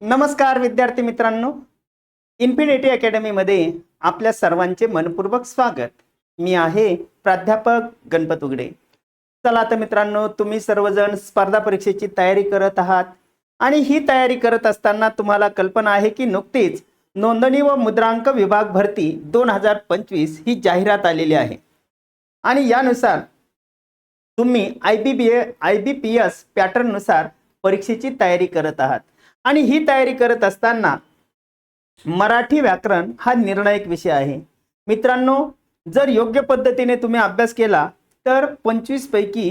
नमस्कार विद्यार्थी मित्रांनो, इन्फिनिटी अकॅडमीमध्ये आपल्या सर्वांचे मनपूर्वक स्वागत। मी आहे प्राध्यापक गणपत उगडे। चला तर मित्रांनो, तुम्ही सर्वजण स्पर्धा परीक्षेची तयारी करत आहात आणि ही तयारी करत असताना तुम्हाला कल्पना आहे की नुकतीच नोंदणी व मुद्रांक विभाग भरती 2025 ही जाहिरात आलेली आहे आणि यानुसार तुम्ही IBPS पॅटर्ननुसार परीक्षेची तयारी करत आहात आणि ही तयारी करत असताना मराठी व्याकरण हा निर्णायक विषय आहे। मित्रांनो, जर योग्य पद्धतीने तुम्ही अभ्यास केला तर 25 पैकी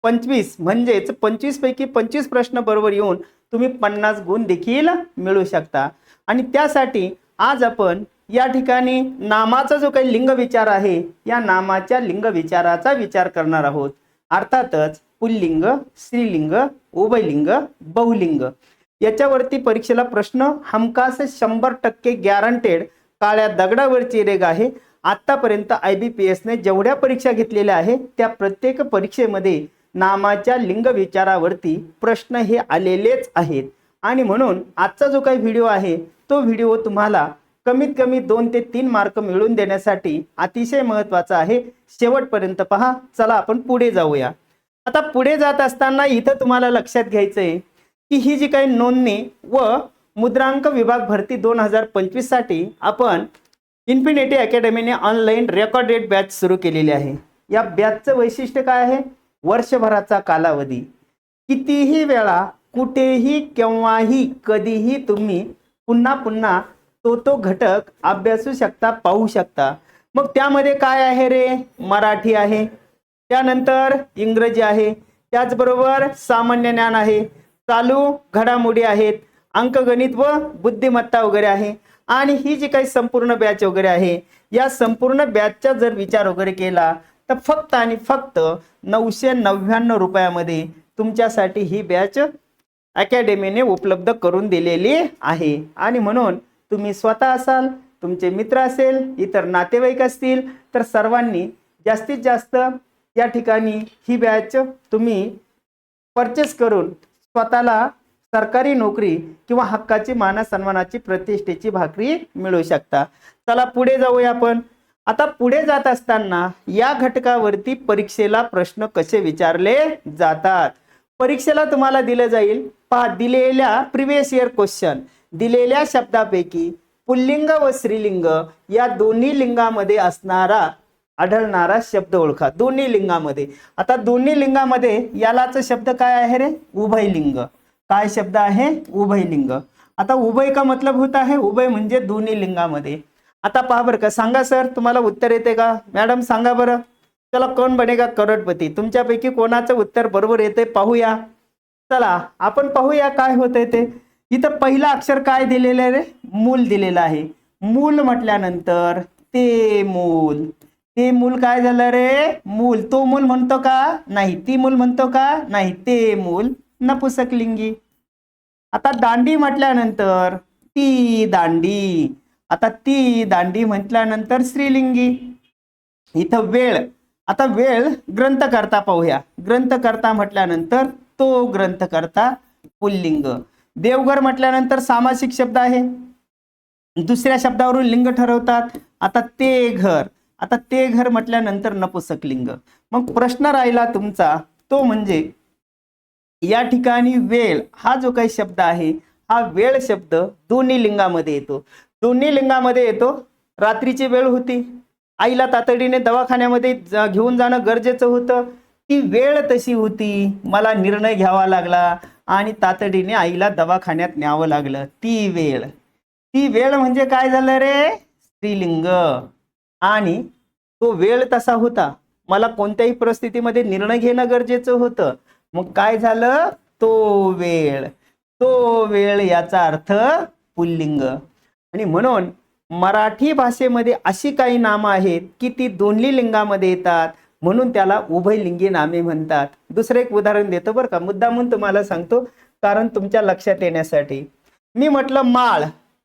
25 म्हणजेच 25 पैकी 25 प्रश्न बरोबर येऊन तुम्ही 50 गुण देखील मिळवू शकता। आणि त्यासाठी आज आपण या ठिकाणी नामाचा जो काही लिंग विचार आहे या नामाच्या लिंग विचाराचा विचार करणार आहोत। अर्थातच पुल्लिंग, स्त्रीलिंग, उभयलिंग, बहुलिंग याच्यावरती परीक्षेला प्रश्न हमखास 100% गॅरंटेड काळ्या दगडावरची रेघ आहे। आतापर्यंत IBPS ने जेवढ्या परीक्षा घेतलेल्या आहे त्या प्रत्येक परीक्षेमध्ये नामाच्या लिंग विचारावरती प्रश्न हे आलेलेच आहेत आणि म्हणून आजचा जो काही व्हिडिओ आहे तो व्हिडिओ तुम्हाला कमीत कमी 2 ते 3 मार्क मिळवून देण्यासाठी अतिशय महत्त्वाचा आहे। शेवटपर्यंत पहा। चला आपण पुढे जाऊया। आता पुढे जात असताना इथं तुम्हाला लक्षात घ्यायचंय की ही जी काही नोंदणी व मुद्रांक विभाग भरती 2025 साठी आपण इन्फिनिटी अकॅडमीने ऑनलाईन रेकॉर्डेड बॅच सुरू केलेली आहे। या बॅचचं वैशिष्ट्य काय आहे? वर्षभराचा कालावधी, कितीही वेळा कुठेही केव्हाही कधीही तुम्ही पुन्हा पुन्हा तो घटक अभ्यासू शकता, पाहू शकता। मग त्यामध्ये काय आहे रे? मराठी आहे, त्यानंतर इंग्रजी आहे, त्याचबरोबर सामान्य ज्ञान आहे, चालू घडामोडी आहेत, अंकगणित व बुद्धिमत्ता वगैरे आहे। आणि ही जी काही संपूर्ण बॅच वगैरे आहे या संपूर्ण बॅचचा जर विचार वगैरे केला तर फक्त आणि फक्त 999 रुपयामध्ये तुमच्यासाठी ही बॅच अकॅडमीने उपलब्ध करून दिलेली आहे। आणि म्हणून तुम्ही स्वतः असाल, तुमचे मित्र असेल, इतर नातेवाईक असतील तर सर्वांनी जास्तीत जास्त या ठिकाणी ही बॅच तुम्ही परचेस करून स्वतःला सरकारी नोकरी किंवा हक्काची मान सन्मानाची प्रतिष्ठेची भाकरी मिळवू शकता। चला पुढे जाऊया आपण। आता पुढे जात असताना या घटकावरती परीक्षेला प्रश्न कसे विचारले जातात परीक्षेला तुम्हाला दिले जाईल। पहा, दिलेल्या प्रिवियस इयर क्वेश्चन दिलेल्या शब्दापैकी पुल्लिंग व स्त्रीलिंग या दोन्ही लिंगामध्ये आढळणारा शब्द ओळखा। दोन्ही लिंगामध्ये, आता दोन्ही लिंगामध्ये यालाच शब्द काय आहे रे? उभयलिंग। काय शब्द आहे? उभयलिंग। आता उभय का मतलब होता है? उभय म्हणजे दोन्ही लिंगामध्ये। आता पहा बरं का, सांगा सर तुम्हाला उत्तर येते का? मॅडम सांगा बरं। चला, कौन बनेगा करोडपती? तुमच्यापैकी कोणाचं उत्तर बरोबर येते पाहूया। चला आपण पाहूया काय होतंय ते। इथं पहिला अक्षर काय दिलेलं आहे रे? मूल दिलेलं आहे। मूल म्हटल्यानंतर ते मूल, ते मूल काय झालं रे? मूल। तो मूल म्हणतो का? नाही। ती मूल म्हणतो का? नाही। ते मूल नपुसकलिंगी। आता दांडी म्हटल्यानंतर ती दांडी, आता ती दांडी म्हटल्यानंतर स्त्रीलिंगी। इथं वेळ, आता वेळ ग्रंथकर्ता पाहूया। ग्रंथकर्ता म्हटल्यानंतर तो ग्रंथकर्ता पुल्लिंग। देवघर म्हटल्यानंतर सामासिक शब्द आहे, दुसऱ्या शब्दावरून लिंग ठरवतात। आता ते घर, आता ते घर म्हटल्यानंतर नपुसकलिंग। मग प्रश्न राहिला तुमचा तो म्हणजे या ठिकाणी वेळ हा जो काही शब्द आहे हा वेळ शब्द दोन्ही लिंगामध्ये येतो। दोन्ही लिंगामध्ये येतो। रात्रीची वेळ होती, आईला तातडीने दवाखान्यामध्ये घेऊन जाणं गरजेचं होतं, ती वेळ तशी होती, मला निर्णय घ्यावा लागला आणि तातडीने आईला दवाखान्यात न्यावं लागलं, ती वेळ। ती वेळ म्हणजे काय झालं रे? स्त्रीलिंग। आणि तो वेळ तसा होता, मला कोणत्याही परिस्थितीमध्ये निर्णय घेणं गरजेचं होतं, मग काय झालं? तो वेळ, तो वेळ याचा अर्थ पुल्लिंग। आणि म्हणून मराठी भाषेमध्ये अशी काही नामं आहेत की ती दोन्ही लिंगामध्ये येतात, म्हणून त्याला उभयलिंगी नामे म्हणतात। दुसरं एक उदाहरण देतो बरं का, मुद्दामून तुम्हाला सांगतो कारण तुमच्या लक्षात येण्यासाठी। मी म्हटलं माळ,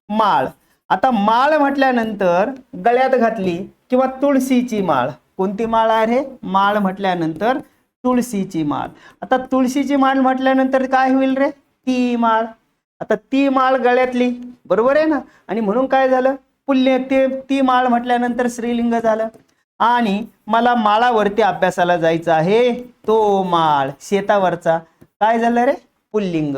माळ। आता माळ म्हटल्यानंतर गळ्यात घातली किंवा तुळशीची माळ। कोणती माळ आहे? माळ म्हटल्यानंतर तुळशीची माळ। आता तुळशीची माळ म्हटल्यानंतर काय होईल रे? ती माळ। आता ती माळ गळ्यातली, बरोबर आहे ना, आणि म्हणून काय झालं, ती माळ म्हटल्यानंतर स्त्रीलिंग झालं. आणि मला माळावरती अभ्यासाला जायचं आहे, तो माळ शेतावरचा काय झालं रे, पुल्लिंग.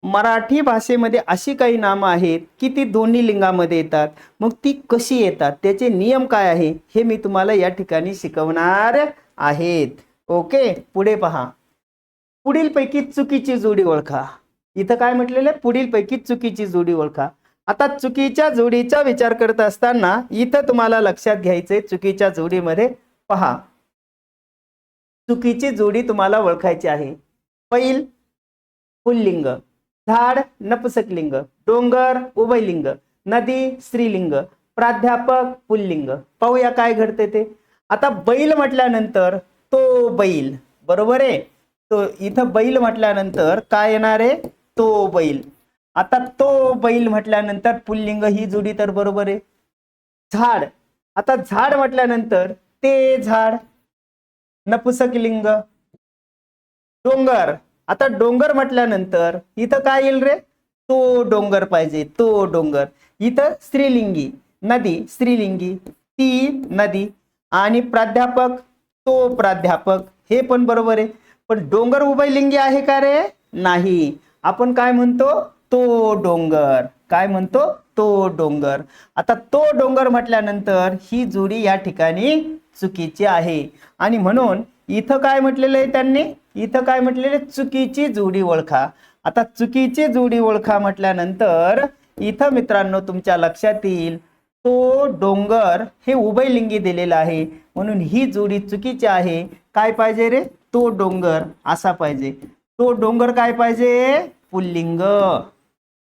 मराठी भाषेमध्ये अशी काही नामं आहेत की ती दोन्ही लिंगामध्ये येतात. मग ती कशी येतात, त्याचे नियम काय आहे, हे मी तुम्हाला या ठिकाणी शिकवणार आहेत. ओके, पुढे पहा. पुढीलपैकी चुकीची जोडी ओळखा. इथं काय म्हटलेलं आहे, पुढीलपैकी चुकीची जोडी ओळखा. आता चुकीच्या जोडीचा विचार करत असताना इथं तुम्हाला लक्षात घ्यायचंय, चुकीच्या जोडीमध्ये पहा, चुकीची जोडी तुम्हाला ओळखायची आहे. बैल पुल्लिंग, झाड नपुसकलिंग, डोंगर उभयलिंग, नदी स्त्रीलिंग, प्राध्यापक पुल्लिंग. पाहूया काय घडते ते. आता बैल म्हटल्यानंतर तो बैल, बरोबर आहे. तो इथं बैल म्हटल्यानंतर काय येणार आहे, तो बैल. आता तो बैल म्हटल्यानंतर पुल्लिंग ही जोडी तर बरोबर आहे. झाड, आता झाड म्हटल्यानंतर ते झाड नपुसकलिंग. डोंगर, आता डोंगर म्हटल्यानंतर इथं काय येईल रे, तो डोंगर पाहिजे, तो डोंगर. इथं स्त्रीलिंगी. नदी स्त्रीलिंगी, ती नदी. आणि प्राध्यापक, तो प्राध्यापक, हे पण बरोबर आहे. पण डोंगर उभयलिंगी आहे का रे, नाही. आपण काय म्हणतो, तो डोंगर. काय म्हणतो, तो डोंगर. आता तो डोंगर म्हटल्यानंतर ही जोडी या ठिकाणी चुकीची आहे. आणि म्हणून इथं काय म्हटलेलं आहे त्यांनी, इथं काय म्हटलेलं आहे, चुकीची जोडी ओळखा. आता चुकीची जोडी ओळखा म्हटल्यानंतर इथं मित्रांनो तुमच्या लक्षात येईल, तो डोंगर हे उभयलिंगी दिलेला आहे, म्हणून ही जोडी चुकीची आहे. काय पाहिजे रे, तो डोंगर असा पाहिजे. तो डोंगर काय पाहिजे, पुल्लिंग.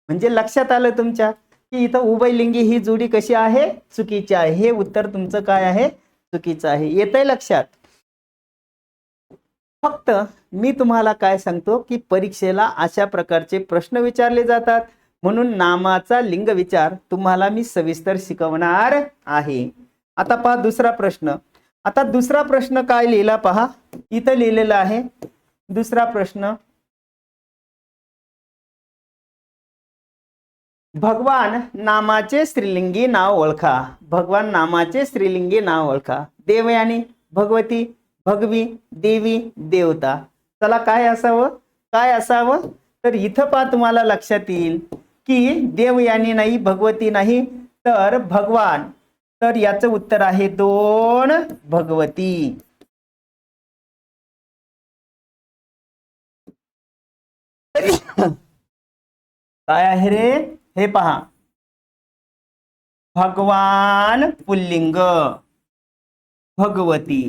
म्हणजे लक्षात आलं तुमच्या की इथं उभयलिंगी ही जोडी कशी आहे, चुकीची आहे. हे उत्तर तुमचं काय आहे, चुकीचं आहे. येतंय लक्षात. फक्त मी तुम्हाला काय सांगतो की परीक्षेला अशा प्रकारचे प्रश्न विचारले जातात, म्हणून नामाचा लिंग विचार तुम्हाला मी सविस्तर शिकवणार आहे. आता पहा दुसरा प्रश्न. आता दुसरा प्रश्न काय लिहिला पहा, इथं लिहिलेला आहे दुसरा प्रश्न. भगवान नामाचे स्त्रीलिंगी नाव ओळखा. भगवान नामाचे स्त्रीलिंगी नाव ओळखा. देवयानी, भगवती, भगवी, देवी, देवता. चला काय असावं, काय असावं, तर इथं पहा तुम्हाला लक्षात येईल की देवयानी नाही, भगवती नाही, तर भगवान. तर याचं उत्तर आहे 2 भगवती. काय आहे रे, हे पहा, भगवान पुल्लिंग, भगवती,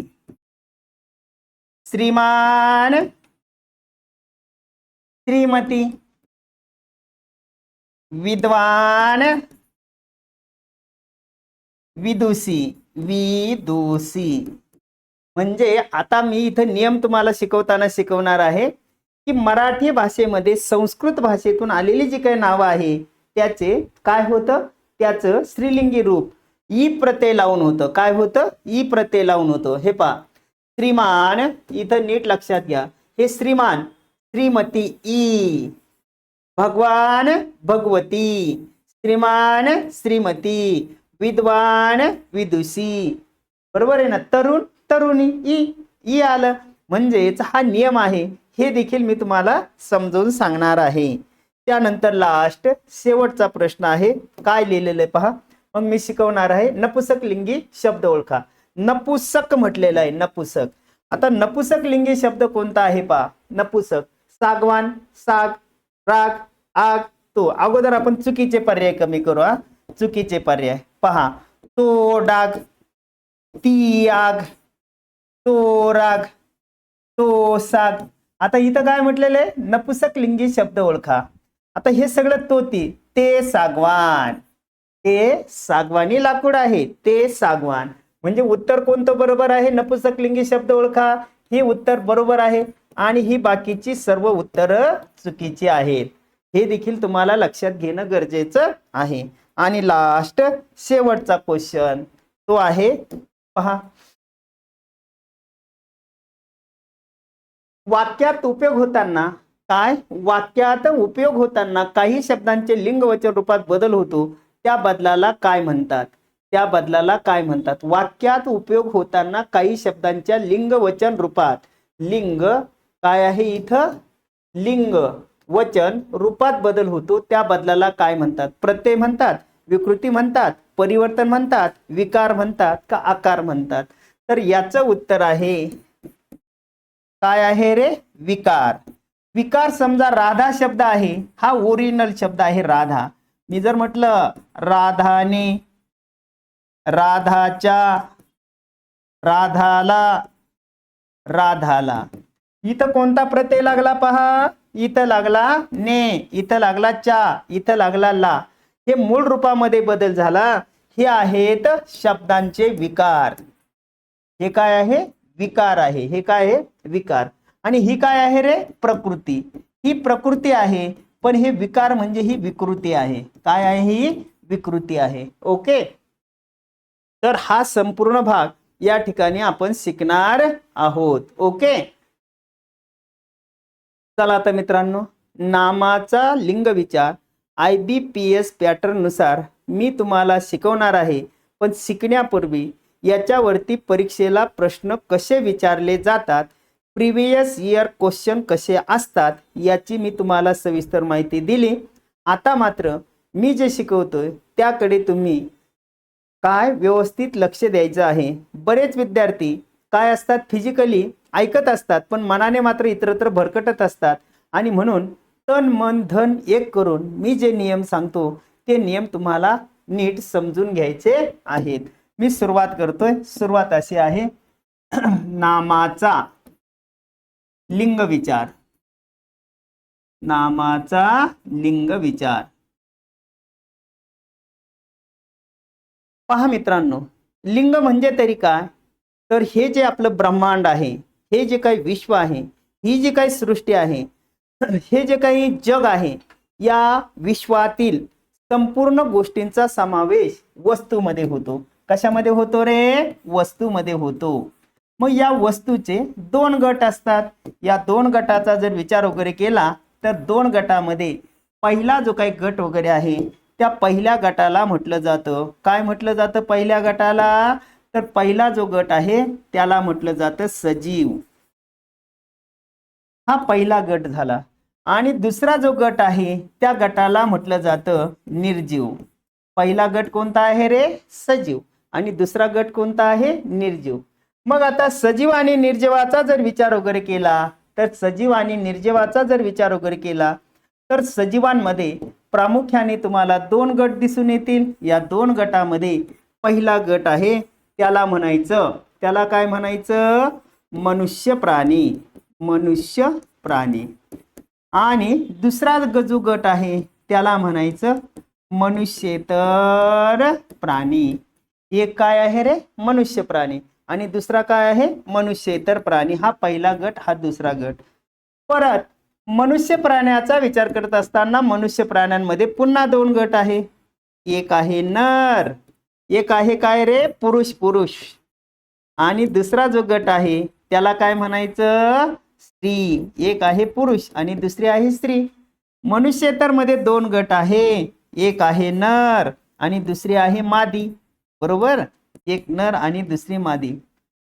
श्रीमान, श्रीमती, विद्वान, विदुषी, विदुषी. म्हणजे आता मी इथं नियम तुम्हाला शिकवणार आहे की मराठी भाषेमध्ये संस्कृत भाषेतून आलेली जी काही नावं आहे त्याचे काय होतं, त्याचं स्त्रीलिंगी रूप ई प्रत्यय लावून होतं. काय होतं, ई प्रत्यय लावून होतं. हे पहा, श्रीमान, इथं नीट लक्षात घ्या, हे श्रीमान, श्रीमती ई, भगवान भगवती, श्रीमान श्रीमती, विद्वान विदुषी. बरोबर आहे ना. तरुण तरुणी, ई ई आलं. म्हणजेच हा नियम आहे, हे देखील मी तुम्हाला समजावून सांगणार आहे. त्यानंतर लास्ट शेवटचा प्रश्न आहे, काय लिहिलेलं आहे पहा, मग मी शिकवणार आहे. नपुसक लिंगी शब्द ओळखा. नपुसक म्हटलेलं आहे, नपुसक. आता नपुसक लिंगी शब्द कोणता आहे पहा, नपुसक. सागवान, साग, राग, आग, तो. अगोदर आपण चुकीचे पर्याय कमी करू. चुकीचे पर्याय पहा, तो डाग, ती आग, तो राग, तो साग. आता इथं काय म्हटलेलं आहे, नपुसक लिंगी शब्द ओळखा. आता हे सगळं तो ती, ते सागवान, ते सागवानी लाकूड आहे, ते सागवान. म्हणजे उत्तर कोणतं बरोबर आहे, नपुसक लिंगी शब्द ओळखा, हे उत्तर बरोबर आहे. आणि ही बाकीची सर्व उत्तरं चुकीची आहेत, हे देखील तुम्हाला लक्षात घेणं गरजेचं आहे. आणि लास्ट शेवटचा क्वेश्चन तो आहे पहा, वाक्यात उपयोग होताना काय वाक्यात उपयोग होताना काही शब्दांचे लिंग वचन रूपात बदल होतो, त्या बदलाला काय म्हणतात? त्या बदलाला काय म्हणतात? वाक्यात उपयोग होताना काही शब्दांच्या लिंग वचन रूपात, लिंग काय आहे इथं, लिंग वचन रूपात बदल होतो, त्या बदलाला काय म्हणतात? प्रत्यय म्हणतात, विकृती म्हणतात, परिवर्तन म्हणतात, विकार म्हणतात का आकार म्हणतात? तर याचं उत्तर आहे काय आहे रे? विकार. विकार. समजा राधा शब्द आहे, हा ओरिजिनल शब्द आहे राधा. मी जर म्हटलं राधाने, राधाच्या, राधाला, राधाला, इथं कोणता प्रत्यय लागला पहा, इथं लागला ने, इथं लागला चा, इथं लागला ला. हे मूळ रूपामध्ये बदल झाला. हे आहेत शब्दांचे विकार. हे काय आहे? विकार आहे. हे काय आहे? विकार. आणि ही काय आहे रे? प्रकृती. ही प्रकृती आहे, पण हे विकार म्हणजे ही विकृती आहे. काय आहे? ही विकृती आहे. ओके. तर हा संपूर्ण भाग या ठिकाणी आपण शिकणार आहोत. ओके. चला आता मित्रांनो, नामाचा लिंग विचार IBPS पॅटर्न नुसार मी तुम्हाला शिकवणार आहे. पण शिकण्यापूर्वी याच्यावरती परीक्षेला प्रश्न कसे विचारले जातात, प्रिव्हियस इयर क्वेश्चन कसे असतात, याची मी तुम्हाला सविस्तर माहिती दिली. आता मात्र मी जे शिकवतोय त्याकडे तुम्ही काय व्यवस्थित लक्ष द्यायचं आहे. बरेच विद्यार्थी काय असतात, फिजिकली ऐकत असतात पण मनाने मात्र इतरत्र भरकटत असतात. आणि म्हणून तन मन धन एक करून मी जे नियम सांगतो ते नियम तुम्हाला नीट समजून घ्यायचे आहेत. मी सुरुवात करतोय. सुरुवात अशी आहे, नामाचा लिंग विचार. नामाचा लिंग विचार. पहा मित्रांनो, लिंग म्हणजे तरी काय, तर हे जे आपलं ब्रह्मांड आहे, हे जे काही विश्व आहे, ही जी काही सृष्टी आहे, हे जे काही जग आहे, या विश्वातील संपूर्ण गोष्टींचा समावेश वस्तूमध्ये होतो. कशामध्ये होतो रे? वस्तूमध्ये होतो. मग या वस्तूचे दोन गट असतात. या दोन गटाचा जर विचार वगैरे केला तर दोन गटामध्ये पहिला जो काही गट वगैरे आहे त्या पहिल्या गटाला म्हटलं जातं, काय म्हटलं जातं पहिल्या गटाला? तर पहिला जो गट आहे त्याला म्हटलं जातं सजीव. हा पहिला गट झाला. आणि दुसरा जो गट आहे त्या गटाला म्हटलं जातं निर्जीव. पहिला गट कोणता आहे रे? सजीव. आणि दुसरा गट कोणता आहे? निर्जीव. मग आता सजीव आणि निर्जीवाचा जर विचार वगैरे केला तर सजीव आणि निर्जीवाचा जर विचार वगैरे केला तर सजीवांमध्ये प्रामुख्याने तुम्हाला दोन गट दिसून येतील. या दोन गटामध्ये पहिला गट आहे त्याला म्हणायचं, त्याला काय म्हणायचं? मनुष्य प्राणी. मनुष्य प्राणी. आणि दुसरा जो गट आहे त्याला म्हणायचं मनुष्येतर प्राणी. एक काय आहे रे? मनुष्य प्राणी. आणि दुसरा काय आहे? मनुष्येतर प्राणी. हा पहिला गट, हा दुसरा गट. परत मनुष्य प्राण्याचा विचार करत असताना मनुष्य प्राण्यांमध्ये पुन्हा दोन गट आहे. एक आहे नर, एक आहे काय रे? पुरुष. पुरुष. आणि दुसरा जो गट आहे त्याला काय म्हणायचं? स्त्री. एक आहे पुरुष आणि दुसरी आहे स्त्री. मनुष्येतर मध्ये दोन गट आहे. एक आहे नर आणि दुसरी आहे मादी. बरोबर? एक नर आणि दुसरी मादी.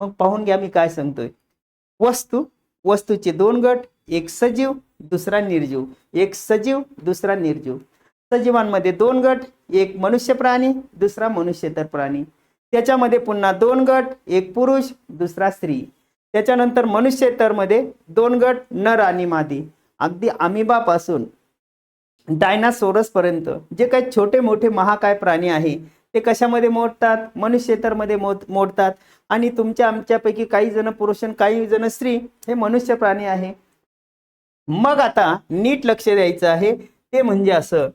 मग पाहून घ्या मी काय सांगतोय. वस्तू, वस्तूचे दोन गट, एक सजीव दुसरा निर्जीव. एक सजीव दुसरा निर्जीव. सजीवांमध्ये दोन गट, एक मनुष्य प्राणी दुसरा मनुष्येतर प्राणी. त्याच्यामध्ये पुन्हा दोन गट, एक पुरुष दुसरा स्त्री. त्याच्यानंतर मनुष्येतर मध्ये दोन गट, नर आणि मादी. अगदी अमिबापासून डायनासोरस पर्यंत जे काही छोटे मोठे महाकाय प्राणी आहे ते कशामध्ये मोडतात? मनुष्येतर मध्ये मोडतात. आणि तुमच्या आमच्यापैकी काही जण पुरुष आणि काही जण स्त्री हे मनुष्य प्राणी आहे. मग आता नीट लक्ष द्यायचं आहे ते म्हणजे असं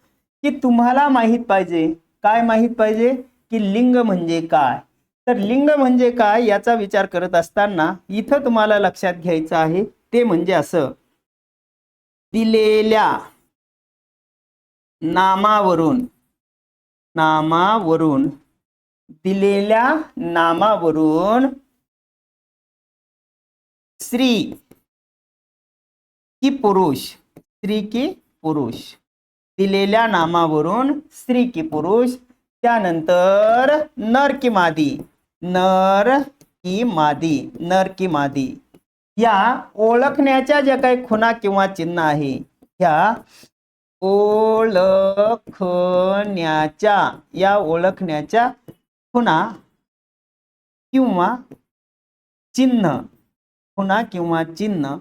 की तुम्हाला माहित पाहिजे, काय माहित पाहिजे? की लिंग म्हणजे काय. तर लिंग म्हणजे काय याचा विचार करत असताना इथं तुम्हाला लक्षात घ्यायचं आहे ते म्हणजे असं, दिलेल्या नामावरून, नामावरून, दिलेल्या नामावरून स्त्री की पुरुष स्त्री की पुरुष, दिलेल्या नामावरून स्त्री की पुरुष, त्यानंतर नर की मादी, नर की मादी, नर की मादी. या ओळखण्याच्या ज्या काही खुणा किंवा चिन्ह आहे, ह्या ओळखण्याच्या, या ओळखण्याच्या खुणा किंवा चिन्ह, खुणा किंवा चिन्ह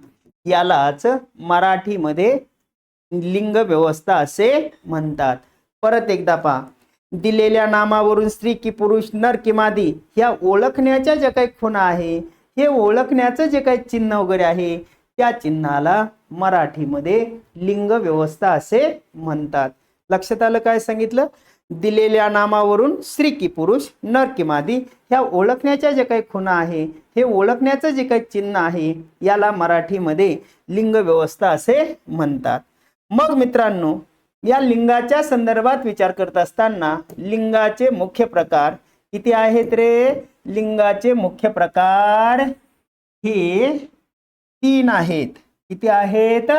यालाच मराठीमध्ये लिंग व्यवस्था असे म्हणतात. परत एकदा पहा, दिलेल्या नामावरून स्त्री की पुरुष, नर की मादी, ह्या ओळखण्याच्या ज्या काही खुणा आहे, हे ओळखण्याचं जे काही चिन्ह वगैरे आहे, त्या चिन्हाला मराठीमध्ये लिंग व्यवस्था असे म्हणतात. लक्षात आलं काय सांगितलं? दिलेल्या नामावरून स्त्री की पुरुष, नर की मादी, ह्या ओळखण्याच्या जे काही खुणा आहे, हे ओळखण्याचं जे काही चिन्ह आहे, याला मराठीमध्ये लिंग व्यवस्था असे म्हणतात. मग मित्रांनो, या लिंगाच्या संदर्भात विचार करत असताना लिंगाचे मुख्य प्रकार किती आहेत रे? लिंगाचे मुख्य प्रकार हे 3 आहेत. किती आहेत?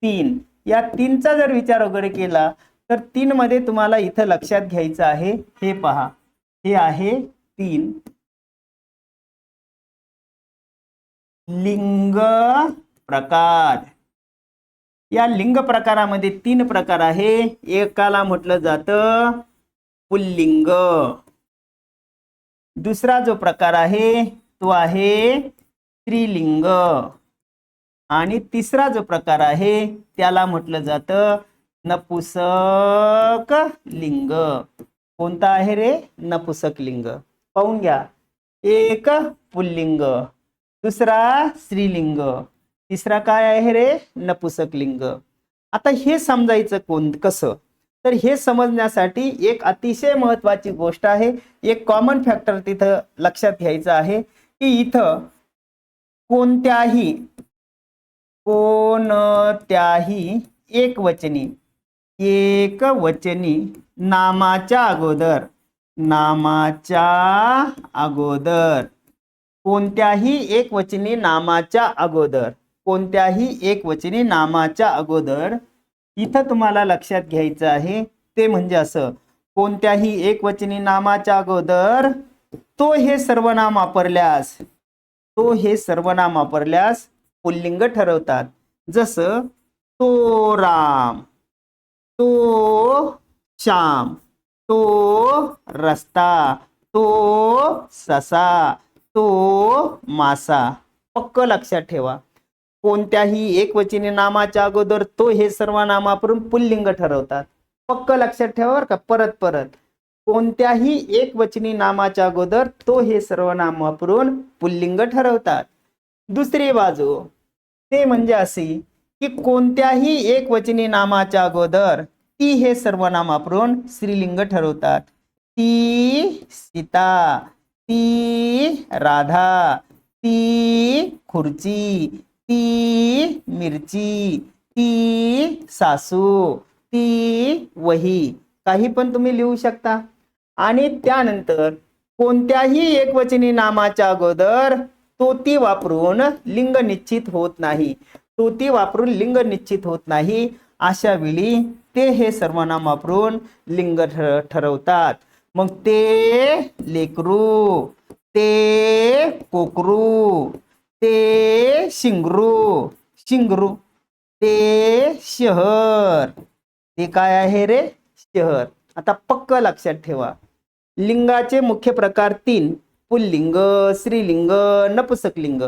3. या 3चा जर विचार वगैरे केला तर 3 मध्ये तुम्हाला इथं लक्षात घ्यायचं आहे, हे पहा, हे आहे 3 लिंग प्रकार. या लिंग प्रकारामध्ये 3 प्रकार आहे. एकाला म्हटलं जातं पुल्लिंग, दुसरा जो प्रकार आहे तो आहे स्त्रीलिंग, आणि तिसरा जो प्रकार आहे त्याला म्हटलं जातं नपुसक लिंग. कोणता आहे रे? नपुसक लिंग. पाहून घ्या, एक पुल्लिंग, दुसरा स्त्रीलिंग, तिसरा काय आहे रे? नपुसक लिंग. आता हे समजायचं कसं? तर हे समजण्यासाठी एक अतिशय महत्वाची गोष्ट आहे, एक कॉमन फॅक्टर तिथं लक्षात घ्यायचं आहे की इथं कोणत्याही एकवचनी नामाच्या अगोदर कोणत्याही एकवचनी नामाच्या अगोदर इथं तुम्हाला लक्षात घ्यायचं आहे, ते म्हणजे असं, कोणत्याही एकवचनी नामाच्या अगोदर तो हे सर्वनाम वापरल्यास पुल्लिंग ठरवतात. जसं तो राम, तो श्याम, तो रस्ता, तो ससा, तो मासा. पक्क लक्षात ठेवा, कोणत्याही एकवचनी नामाच्या अगोदर तो हे सर्वनाम वापरून पुल्लिंग ठरवतात. पक्क लक्षात ठेवा बरं का. परत कोणत्याही एकवचनी नामाच्या अगोदर तो हे सर्वनाम वापरून पुल्लिंग ठरवतात. दुसरी बाजू ते म्हणजे अशी की कोणत्याही एकवचनी नामाच्या अगोदर ती हे सर्वनाम वापरून स्त्रीलिंग ठरवतात. ती सीता, ती राधा, ती खुर्ची, ती मिरची, ती सासू, ती वही, काही पण तुम्ही लिहू शकता. आणि त्यानंतर कोणत्याही एकवचनी नामाच्या अगोदर तो ती वापरून लिंग निश्चित होत नाही. अशा वेळी ते हे सर्वनाम वापरून लिंग ठरवतात. मग ते लेकरू, ते कोकरू, ते शिंगरू, ते शहर, ते काय आहे रे? शहर. आता पक्क लक्षात ठेवा, लिंगाचे मुख्य प्रकार 3, पुल्लिंग, स्त्रीलिंग, नपुसकलिंग.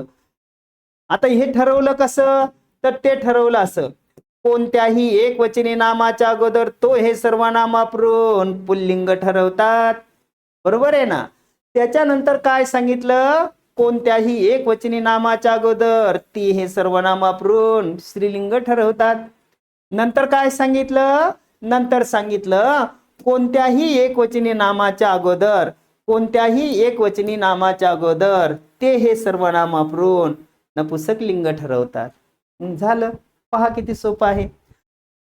आता हे ठरवलं कसं? तर ते ठरवलं असं, कोणत्याही एकवचनी नामाच्या अगोदर तो हे सर्वनाम वापरून पुल्लिंग ठरवतात. बरोबर आहे ना? त्याच्यानंतर काय सांगितलं? कोणत्याही एकवचनी नामाच्या अगोदर ती हे सर्वनाम वापरून स्त्रीलिंग ठरवतात. नंतर काय सांगितलं? नंतर सांगितलं कोणत्याही एकवचनी नामाच्या अगोदर ते हे सर्वनाम वापरून नपुसक लिंग ठरवतात. झालं. पहा किती सोपं आहे.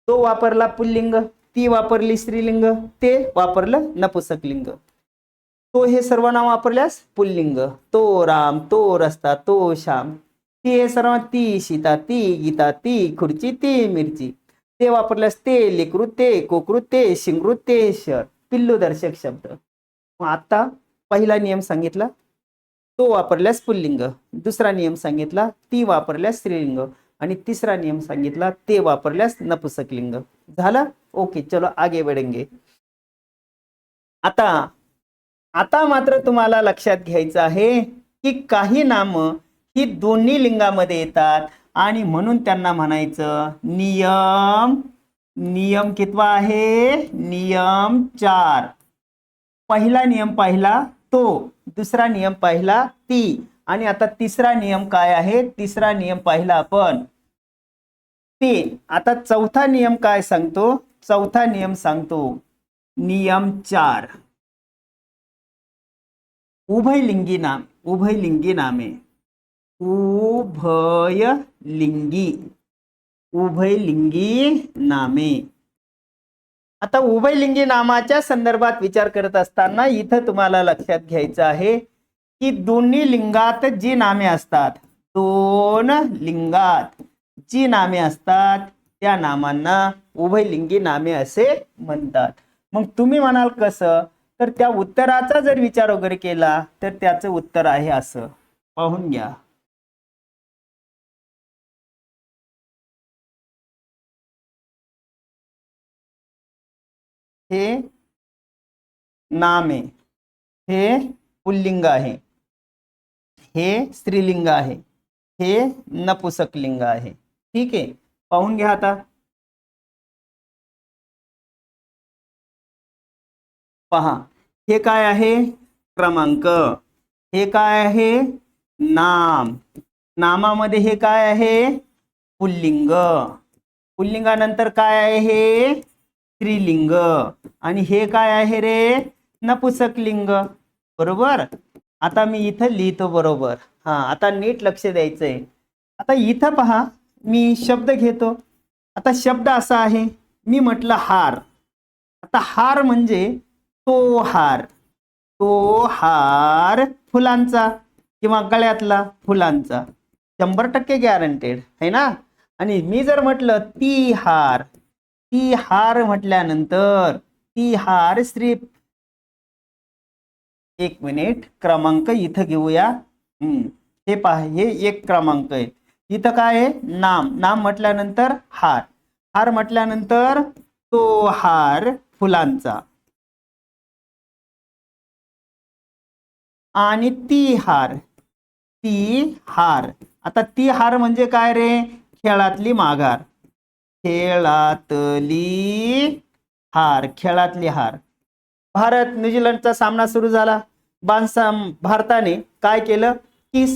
तो वापरला पुल्लिंग, ती वापरली स्त्रीलिंग, ते वापरलं नपुसक लिंग. तो हे सर्वनाम वापरल्यास पुल्लिंग, तो राम, तो रस्ता, तो श्याम. ती हे सर्व, ती सीता, ती गीता, ती खुर्ची, ती मिरची. ते वापरल्यास ते, लेकरू ते, कोकरू ते, शिंगरू ते, शर पिल्लूदर्शक शब्द. मग आता पहिला नियम सांगितला तो वापरल्यास पुल्लिंग, दुसरा नियम सांगितला ती वापरल्यास स्त्रीलिंग, आणि तिसरा नियम सांगितला ते वापरल्यास नपुंसकलिंग. झालं? ओके, चलो आगे बढ़ेंगे. आता आता मात्र तुम्हाला लक्षात घ्यायचं आहे की काही नाम ही दोन्ही लिंगामध्ये येतात आणि म्हणून त्यांना म्हणायचं नियम. नियम कितवा आहे? नियम 4. पहिला नियम पाहिला तो, दुसरा नियम पाहिला ती, आणि आता तिसरा नियम काय आहे? तिसरा नियम पाहिला आपण ते. आता चौथा नियम काय सांगतो? चौथा नियम सांगतो नियम 4. उभयलिंगी नाम, उभयलिंगी नामे, उभयलिंगी, उभयलिंगी नामे. आता उभयलिंगी नामाच्या संदर्भात विचार करत असताना इथं तुम्हाला लक्षात घ्यायचं आहे की दोन्ही लिंगात जी नामे असतात, दोन लिंगात जी नामे असतात त्या नामांना उभयलिंगी नामे असे म्हणतात. मग तुम्ही म्हणाल कसं? तर त्या उत्तराचा जर विचार वगैरे केला तर त्याचं उत्तर आहे असं, पाहून घ्या. हे नाम आहे, हे पुल्लिंग आहे, हे स्त्रीलिंग आहे, हे नपुंसकलिंग आहे. ठीक आहे, पाहून घ्या. आता पहा, हे काय आहे? क्रमांक. हे काय आहे? नाम. नामामध्ये हे काय आहे? पुल्लिंग. पुल्लिंगानंतर काय आहे? हे स्त्रीलिंग. आणि हे काय आहे रे? नपुंसकलिंग. बरोबर. आता मी इथं लिहितो बरोबर. आता नीट लक्ष द्यायचंय. आता इथं पहा, मी शब्द घेतो. आता शब्द असा आहे, मी म्हटलं हार. आता हार म्हणजे तो हार, तो हार फुलांचा किंवा गळ्यातला फुलांचा 100% गॅरंटेड आहे ना. आणि मी जर म्हटलं ती हार, ती हार म्हटल्यानंतर ती हार स्त्री. एक मिनिट, क्रमांक इथं घेऊया. हे पहा, हे एक क्रमांक आहे. इथं काय आहे? नाम. नाम म्हटल्यानंतर हार, हार म्हटल्यानंतर तो हार फुलांचा, आणि ती हार, ती हार. आता ती हार म्हणजे काय रे? खेळातली माघार, खेळातली हार, खेळातली हार. भारत न्यूझीलंडचा सामना सुरू झाला. भारताने काय केलं की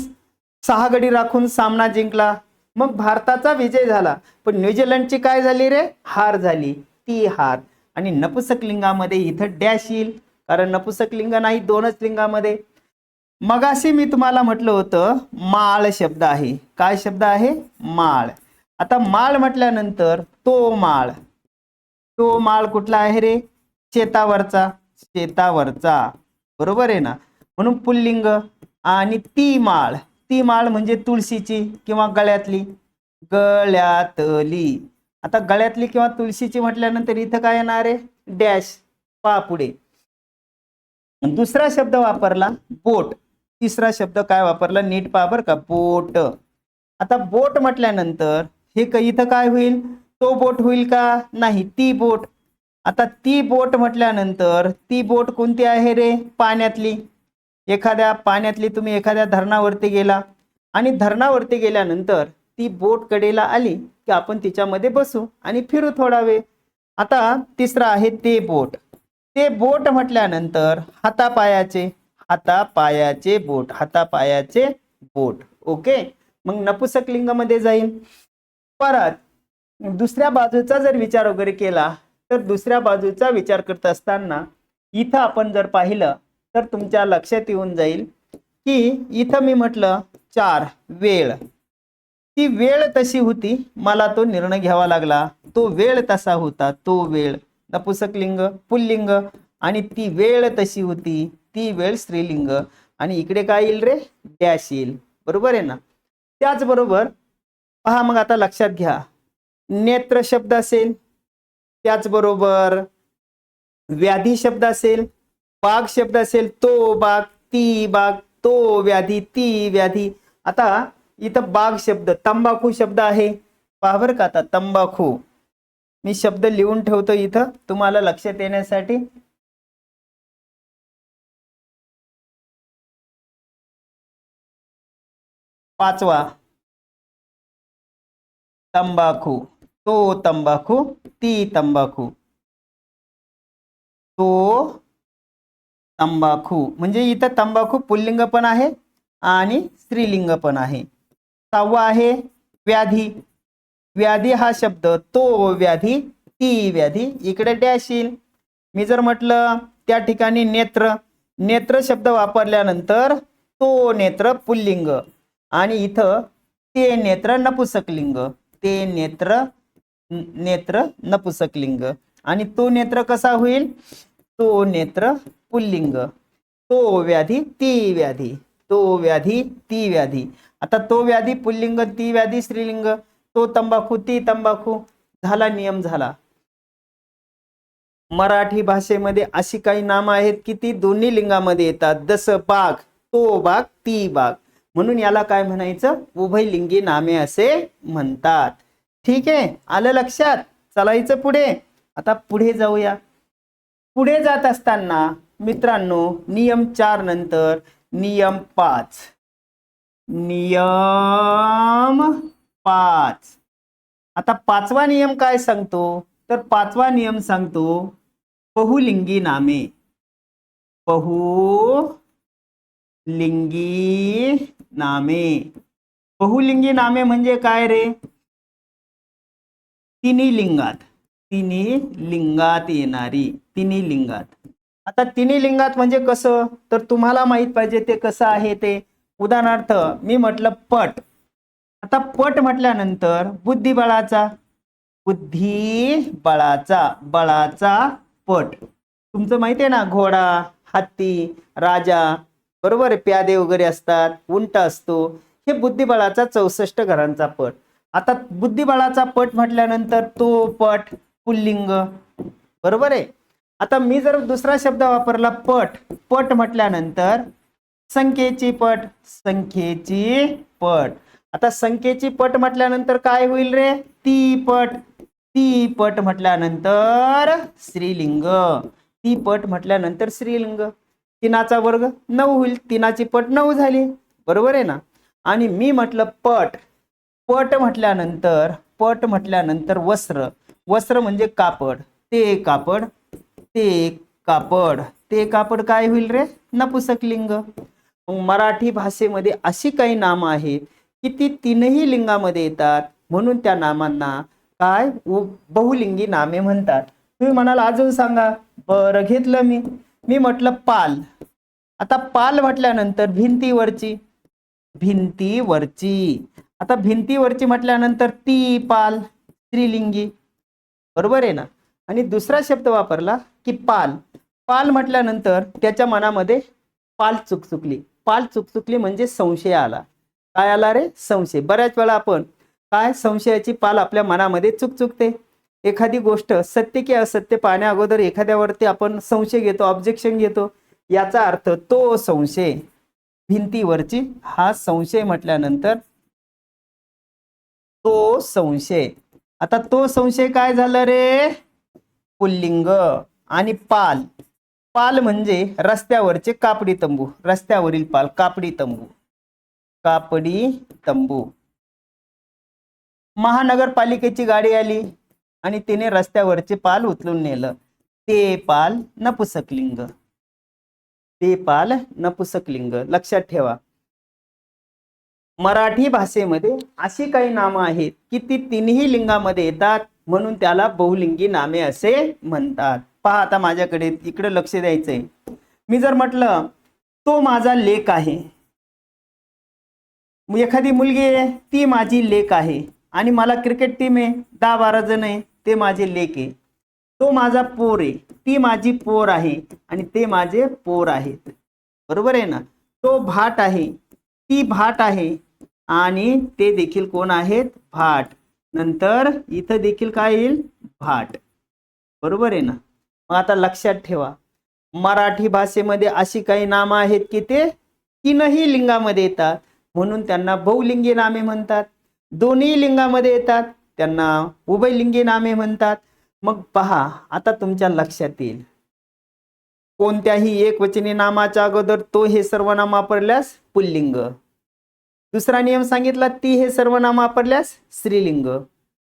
6 गडी राखून सामना जिंकला. मग भारताचा विजय झाला, पण न्यूझीलंडची काय झाली रे? हार झाली, ती हार. आणि नपुंसकलिंगामध्ये इथं डॅश येईल, कारण नपुंसकलिंग नाही, दोनच लिंगामध्ये. मगाशी मी तुम्हाला म्हटलं होतं माळ शब्द आहे. काय शब्द आहे? माळ. आता माळ म्हटल्यानंतर तो माळ, तो माळ कुठला आहे रे? शेतावरचा, शेतावरचा. बरोबर आहे ना. म्हणून पुल्लिंग. आणि ती माळ, ती माळ म्हणजे तुळशीची किंवा गळ्यातली, गळ्यातली. आता गळ्यातली किंवा तुळशीची म्हटल्यानंतर इथं काय येणार आहे? डॅश. पहा पुढे दुसरा शब्द वापरला बोट. तिसरा शब्द काय वापरला? नीट पहा बरं का, बोट. आता बोट म्हटल्यानंतर हे इथं काय होईल? तो बोट होईल का? नाही, ती बोट. आता ती बोट म्हटल्यानंतर ती बोट कोणती आहे रे? पाण्यातली. एखाद्या पाण्यातली, तुम्ही एखाद्या धरणावरती गेला आणि धरणावरती गेल्यानंतर ती बोट कडेला आली की आपण तिच्यामध्ये बसू आणि फिरू थोडा वेळ. आता तिसरा आहे ते बोट. ते बोट म्हटल्यानंतर हातापायाचे, हातापायाचे बोट, हातापायाचे बोट. ओके, मग नपुंसकलिंग मध्ये जाईल. परत दुसऱ्या बाजूचा जर विचार वगैरे केला तर दुसऱ्या बाजूचा विचार करत असताना इथं आपण जर पाहिलं तर तुमच्या लक्षात येऊन जाईल की इथं मी म्हटलं 4 वेळ. ती वेळ तशी होती, मला तो निर्णय घ्यावा लागला. तो वेळ तसा होता, तो वेळ नपुंसकलिंग पुल्लिंग, आणि ती वेळ तशी होती, ती वेळ स्त्रीलिंग. आणि इकडे काय येईल रे? डॅश येईल. बरोबर आहे ना. त्याचबरोबर पहा, मग आता लक्षात घ्या, नेत्र शब्द असेल, त्याचबरोबर व्याधी शब्द असेल, बाग शब्द असेल, तो बाग, ती बाग, तो व्याधी, ती व्याधी. आता इथं बाग शब्द, तंबाखू शब्द आहे, पहा बरं का. आता तंबाखू मी शब्द लिहून ठेवतो इथं तुम्हाला लक्षात येण्यासाठी. पाचवा तंबाखू, तो तंबाखू, ती तंबाखू, तो तंबाखू. म्हणजे इथं तंबाखू पुल्लिंग पण आहे आणि स्त्रीलिंग पण आहे. सहावा आहे व्याधी. व्याधी हा शब्द, तो व्याधी, ती व्याधी, इकडे डॅश येईल. मी जर म्हटलं त्या ठिकाणी नेत्र, नेत्र शब्द वापरल्यानंतर तो नेत्र पुल्लिंग आणि इथं ते नेत्र नपुसकलिंग, ते नेत्र, नेत्र नपुसकलिंग. आणि तो नेत्र कसा होईल? तो नेत्र पुल्लिंग. तो व्याधी, ती व्याधी, तो व्याधी, ती व्याधी. आता तो व्याधी पुल्लिंग, ती व्याधी स्त्रीलिंग, तो तंबाखू, ती तंबाखू. झाला, नियम झाला. मराठी भाषेमध्ये अशी काही नामं आहेत की ती दोन्ही लिंगामध्ये येतात, जसं बाग, तो बाग, ती बाग. म्हणून याला काय म्हणायचं? उभयलिंगी नामे असे म्हणतात. ठीक आहे, आलं लक्षात? चालायचं पुढे. आता पुढे जाऊया. पुढे जात असताना मित्रांनो, नियम 4 नंतर नियम 5, नियम 5. आता पाचवा नियम काय सांगतो? तर पाचवा नियम सांगतो बहुलिंगी नामे. बहुलिंगी नामे. बहुलिंगी नामे म्हणजे काय रे? तिन्ही लिंगात, तिन्ही लिंगात येणारी, तिन्ही लिंगात. आता तिन्ही लिंगात म्हणजे कसं? तर तुम्हाला माहित पाहिजे ते कसं आहे ते. उदाहरणार्थ मी म्हटलं पट. आता पट म्हटल्यानंतर बुद्धिबळाचा, बुद्धिबळाचा, बळाचा पट. तुमचं माहिती आहे ना, घोडा, हत्ती, राजा, बरोबर आहे, प्यादे वगैरे असतात, उंट असतो, हे बुद्धिबळाचा 64 घरांचा पट. आता बुद्धिबळाचा पट म्हटल्यानंतर तो पट पुल्लिंग, बरोबर आहे. आता मी जर दुसरा शब्द वापरला पट, पट म्हटल्यानंतर संख्येची पट, संख्येची पट. आता संख्येची पट म्हटल्यानंतर काय होईल रे? ती पट. ती पट म्हटल्यानंतर स्त्रीलिंग, ती पट म्हटल्यानंतर स्त्रीलिंग. तीनाचा वर्ग 9 होईल, तीनाची पट 9 झाली, बरोबर आहे ना. आणि मी म्हटलं पट, पट म्हटल्यानंतर, पट म्हटल्यानंतर वस्त्र, वस्त्र म्हणजे कापड, ते कापड, ते कापड, ते कापड काय होईल रे? नपुसकलिंग. मराठी भाषेमध्ये अशी काही नामं आहेत की ती तीनही लिंगामध्ये येतात, म्हणून त्या नामांना काय? बहुलिंगी नामे म्हणतात. तुम्ही म्हणाल अजून सांगा. बरं, घेतलं मी. मी म्हटलं पाल. आता पाल म्हटल्यानंतर भिंतीवरची, भिंतीवरची. आता भिंतीवरची म्हटल्यानंतर ती पाल, स्त्रीलिंगी, बरोबर आहे ना. आणि दुसरा शब्द वापरला की पाल. पाल म्हटल्यानंतर त्याच्या मनामध्ये पाल चुकचुकली. पाल चुकचुकली म्हणजे संशय आला. काय आला रे? संशय. बऱ्याच वेळा आपण काय, संशयाची पाल आपल्या मनामध्ये चुकचुकते. एखादी गोष्ट सत्य की असत्य पाहण्या अगोदर एखाद्यावरती आपण संशय घेतो, ऑब्जेक्शन घेतो. याचा अर्थ तो संशय, भिंतीवरची, हा संशय म्हटल्यानंतर तो संशय. आता तो संशय काय झालं रे? पुल्लिंग. आणि पाल, पाल म्हणजे रस्त्यावरचे कापडी तंबू, रस्त्यावरील पाल, कापडी तंबू, कापडी तंबू. महानगरपालिकेची गाडी आली आणि तिने रस्त्यावरचे पाल उचलून नेलं, ते पाल नपुसकलिंग, ते पाल नपुसकलिंग. लक्षात ठेवा, मराठी भाषेमध्ये अशी काही नामं आहेत की ती तिन्ही लिंगामध्ये येतात, म्हणून त्याला बहुलिंगी नामे असे म्हणतात. पहा, आता माझ्याकडे इकडे लक्ष द्यायचंय. मी जर म्हटलं तो माझा लेक आहे, एखादी मुलगी आहे ती माझी लेक आहे, आणि मला क्रिकेट टीम आहे, 10-12 जण आहे, ते माझे लेक आहे. तो माझा पोर आहे, ती माझी पोर आहे, आणि ते माझे पोर आहेत, बरोबर आहे ना. तो भाट आहे, ती भाट आहे, आणि ते देखील कोण आहेत? भाट. नंतर इथं देखील काय येईल, भाट. बरोबर आहे ना. मग आता लक्षात ठेवा, मराठी भाषेमध्ये अशी काही नामं आहेत की ते तीनही लिंगामध्ये येतात, म्हणून त्यांना बहुलिंगी नामे म्हणतात. दोन्ही लिंगामध्ये येतात, त्यांना उभयलिंगी नामे म्हणतात. मग पहा, आता तुमच्या लक्षात येईल, कोणत्याही एकवचनी नामाच्या अगोदर तो हे सर्वनाम वापरल्यास पुल्लिंग. दुसरा नियम सांगितला, ती हे सर्वनाम वापरल्यास स्त्रीलिंग.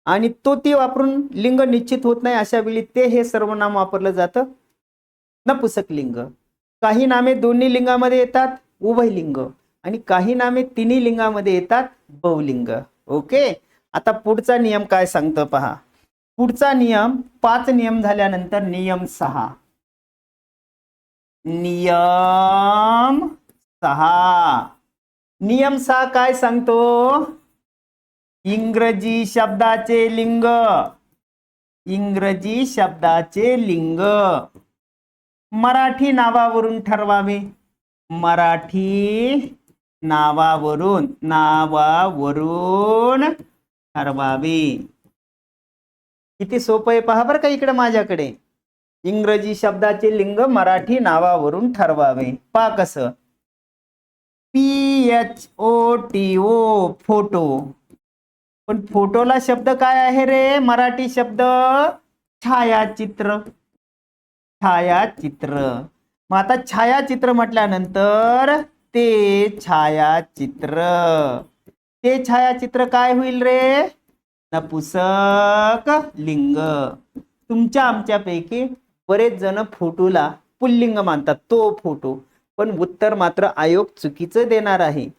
आणि तो ती वापरून लिंग निश्चित होत नाही, अशा वेळी ते हे सर्वनाम वापरलं जातं नपुंसक लिंग. काही नामे दोन्ही लिंगामध्ये येतात उभयलिंग, आणि काही नामे तिन्ही लिंगामध्ये येतात बहुलिंग. ओके. आता पुढचा नियम काय सांगतो पहा. पुढचा नियम, 5 नियम झाल्यानंतर नियम 6. नियम 6. नियम 6 काय सांगतो, इंग्रजी शब्दाचे लिंग, इंग्रजी शब्दाचे लिंग मराठी नावावरून ठरवावे. मराठी नावावरून ठरवावे. किती सोपं आहे पहा बरं का इकडे माझ्याकडे. इंग्रजी शब्दाचे लिंग मराठी नावावरून ठरवावे. पहा कसं, PHOTO फोटो. पण फोटोला शब्द काय आहे रे, मराठी शब्द छायाचित्र. छायाचित्र. मग आता छायाचित्र म्हटल्यानंतर ते छायाचित्र, ते छायाचित्र काय होईल रे, नपुंसक लिंग. तुमच्या आमच्यापैकी बरेच जण फोटोला पुल्लिंग मानतात, तो फोटो. पण उत्तर मात्र आयोग चुकीचं देणार आहे.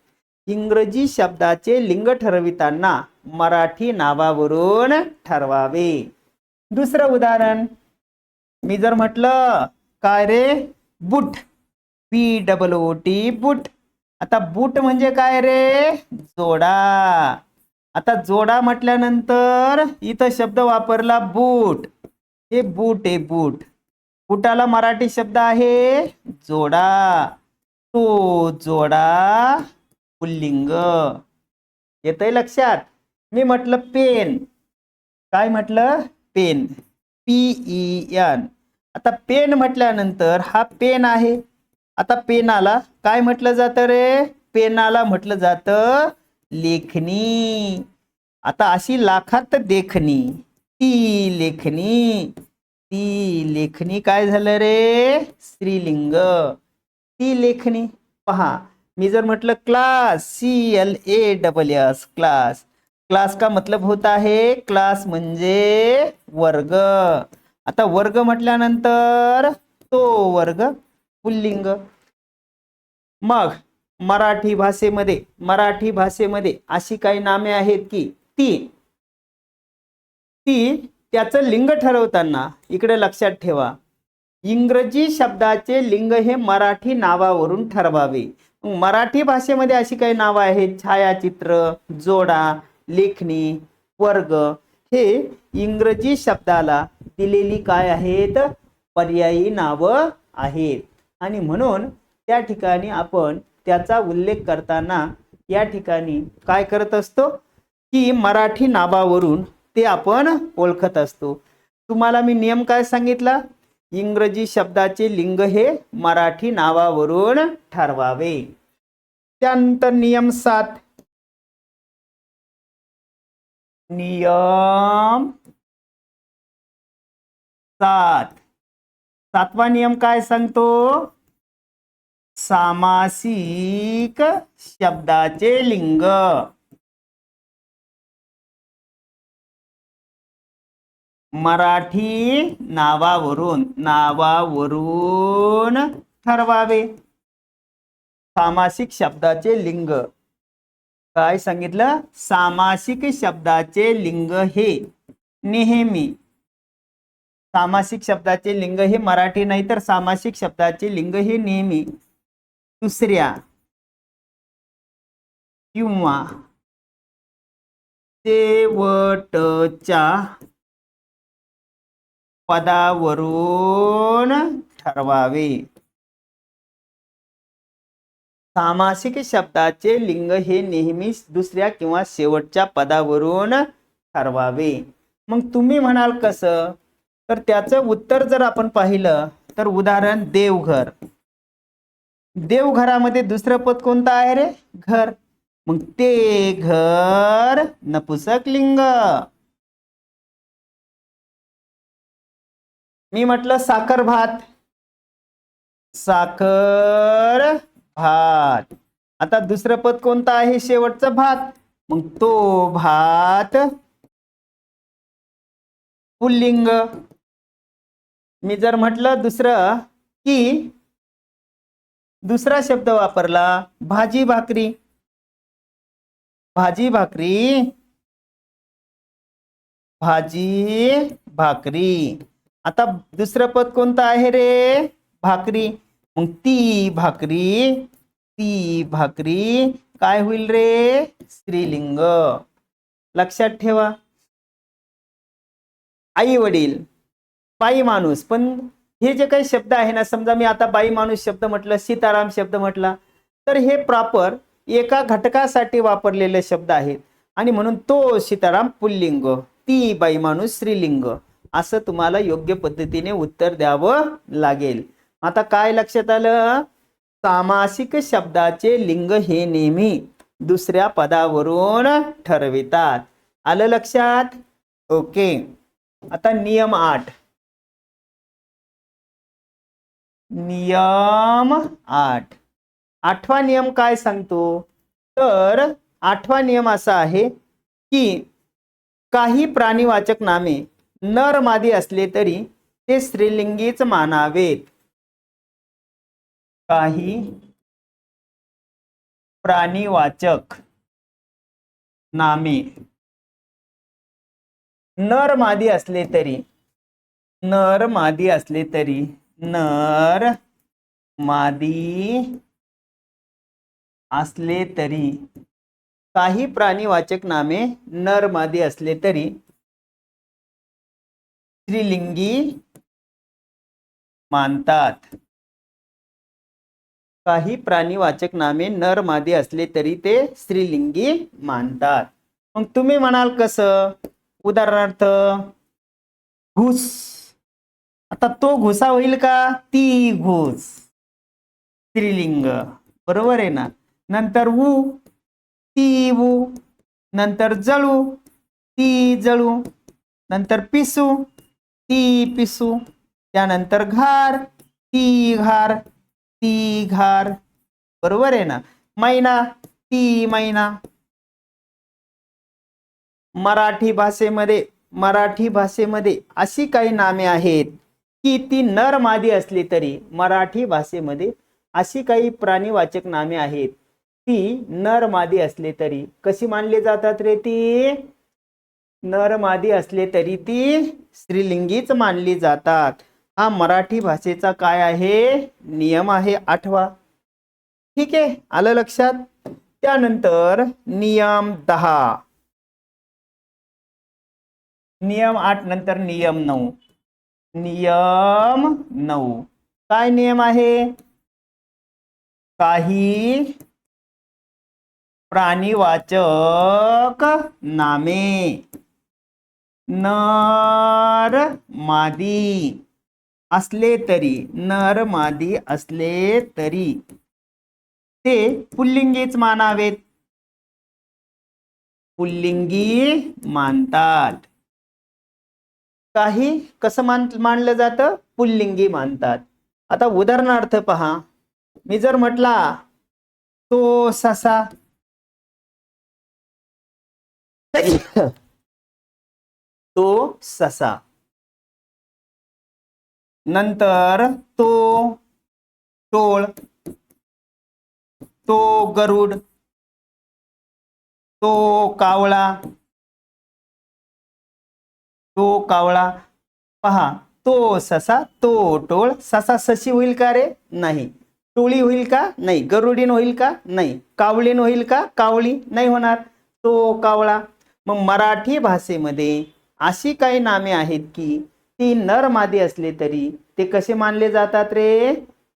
इंग्रजी शब्दाचे लिंग ठरविताना मराठी नावावरून ठरवावे. दुसरं उदाहरण, मी जर म्हटलं काय रे, बूट, POOT बूट. आता बूट म्हणजे काय रे, जोडा. आता जोडा म्हटल्यानंतर इथं शब्द वापरला बूट. हे बूट आहे, बूट. बुटाला मराठी शब्द आहे जोडा. तो जोडा पुल्लिंग. येतंय लक्षात. मी म्हटलं पेन, काय म्हटलं, पेन, PEN. आता पेन म्हटल्यानंतर हा पेन आहे. आता पेनाला काय म्हटलं जातं रे, पेनाला म्हटलं जातं लेखनी. आता अशी लाखात देखणी, ती लेखनी. ती लेखनी काय झालं रे, स्त्रीलिंग. ती लेखनी. पहा, मी जर म्हटलं क्लास, CLASS क्लास. क्लास का मतलब होता है, क्लास म्हणजे वर्ग. आता वर्ग म्हटल्यानंतर तो वर्ग पुल्लिंग. मग मराठी भाषेमध्ये अशी काही नामे आहेत की ती त्याचं लिंग ठरवताना इकडे लक्षात ठेवा, इंग्रजी शब्दाचे लिंग हे मराठी नावावरून ठरवावे. मराठी भाषेमध्ये अशी काही नावं आहेत, छायाचित्र, जोडा, लेखनी, वर्ग. हे इंग्रजी शब्दाला दिलेली काय आहेत, पर्यायी नावं आहेत. आणि म्हणून त्या ठिकाणी आपण त्याचा उल्लेख करताना या ठिकाणी काय करत असतो की मराठी नावावरून ते आपण ओळखत असतो. तुम्हाला मी नियम काय सांगितला, इंग्रजी शब्दाचे लिंग हे मराठी नावावरून ठरवावे. त्यानंतर नियम 7. नियम 7. 7वा नियम काय सांगतो, सामासिक शब्दाचे लिंग. मराठी नावावरून ठरवावे. सामासिक शब्दाचे लिंग काय सांगितलं, सामासिक शब्दाचे लिंग हे नेहमी, सामासिक शब्दाचे लिंग हे मराठी नाही तर सामासिक शब्दाचे लिंग हे नेहमी दुसऱ्या किंवा शेवटच्या पदावरून ठरवावे. सामासिक शब्दाचे लिंग हे नेहमी दुसऱ्या किंवा शेवटच्या पदावरून ठरवावे. मग तुम्ही म्हणाल कसं, तर त्याचं उत्तर जर आपण पाहिलं तर उदाहरण देवघर. देवघरामध्ये दुसरं पद कोणतं आहे रे? घर. मग ते घर नपुसक लिंग. मी म्हटलं साखर भात, साखर भात. आता दुसरं पद कोणतं आहे? शेवटचं भात. मग तो भात पुल्लिंग. मी जर म्हटलं दुसरं की दुसरा शब्द वापरला भाजी भाकरी, भाजी भाकरी, भाजी भाकरी. आता दुसरं पद कोणतं आहे रे? भाकरी. मग ती भाकरी, ती भाकरी काय होईल रे? स्त्रीलिंग. लक्षात ठेवा. आई वडील, बाई माणूस. पण हे जे काही शब्द आहे ना, समजा मी आता बाई माणूस शब्द म्हटलं, सीताराम शब्द म्हटला, तर हे प्रॉपर एका घटकासाठी वापरलेले शब्द आहेत आणि म्हणून तो सीताराम पुल्लिंग, ती बाई माणूस स्त्रीलिंग. असं तुम्हाला योग्य पद्धतीने उत्तर द्यावं लागेल. आता काय लक्षात आलं? सामासिक शब्दाचे लिंग हे नेहमी दुसऱ्या पदावरून ठरवितात. आलं लक्षात? ओके. आता नियम 8. नियम 8. 8वा नियम काय सांगतो? तर 8वा नियम असा आहे की काही प्राणीवाचक नामे नर मादी असले तरी ते स्त्रीलिंगीच मानावेत. काही प्राणीवाचक नामे नर मादी असले तरी, नर मादी असले तरी, नर मादी असले तरी, काही प्राणीवाचक नामे नर मादी असले तरी स्त्रीलिंगी मानतात. काही प्राणीवाचक नामे नर मादी असले तरी ते स्त्रीलिंगी मानतात. मग तुम्ही म्हणाल कसं? उदाहरणार्थ घुस. आता तो घुसा होईल का? ती घुस, स्त्रीलिंग. बरोबर आहे ना? नंतर ऊ, ती ऊ. नंतर जळू, ती जळू. नंतर पिसू, ती पिसू. त्यानंतर घार, ती घार, ती घार. बरोबर आहे ना? मैना, ती मैना. मराठी भाषेमध्ये अशी काही नामे आहेत की ती नर मादी असली तरी, मराठी भाषेमध्ये अशी काही प्राणीवाचक नामे आहेत ती नर मादी असले तरी कशी मानली जातात रे? ती नर मादी असले तरी ती स्त्रीलिंगीच मानली जातात. हा मराठी भाषेचा काय आहे? नियम आहे 8वा. ठीक आहे, आलं लक्षात? त्यानंतर नियम 10. नियम 8 नंतर नियम 9. नियम 9 काय नियम आहे? काही प्राणीवाचक नामे नर मादी असले तरी, नर मादी असले तरी ते पुल्लिंगीच मानावेत. पुल्लिंगी मानतात. काही कसं मानलं जातं? पुल्लिंगी मानतात. आता उदाहरणार्थ पहा. मी जर म्हटला तो ससा, तो ससा. नंतर तो टोळ, तो गरुड, तो कावळा, तो कावळा. पहा, तो ससा, तो टोळ. ससा सशी होईल का रे? नाही. टोळी होईल का? नाही. गरुडीन होईल का? नाही. कावळीन होईल का? कावळी नाही होणार. तो कावळा. मग मराठी भाषेमध्ये अशी काही नामे आहेत की ती नर मादी असले तरी ते कसे मानले जातात रे?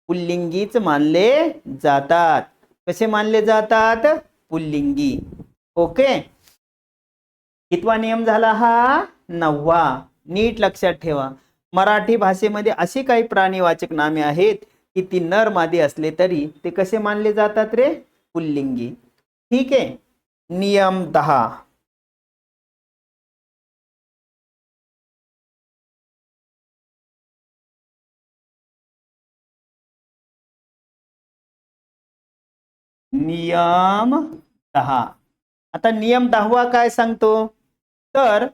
पुल्लिंगीच मानले जातात. कसे मानले जातात? पुल्लिंगी. ओके. कितवा नियम झाला हा? 9वा. नीट लक्षात ठेवा, मराठी भाषेमध्ये अशी काही प्राणीवाचक नामे आहेत की ती नर मादी असले तरी ते कसे मानले जातात रे? पुल्लिंगी. ठीक आहे. नियम 10. नियम 10. आता नियम 10वा काय सांगतो? तर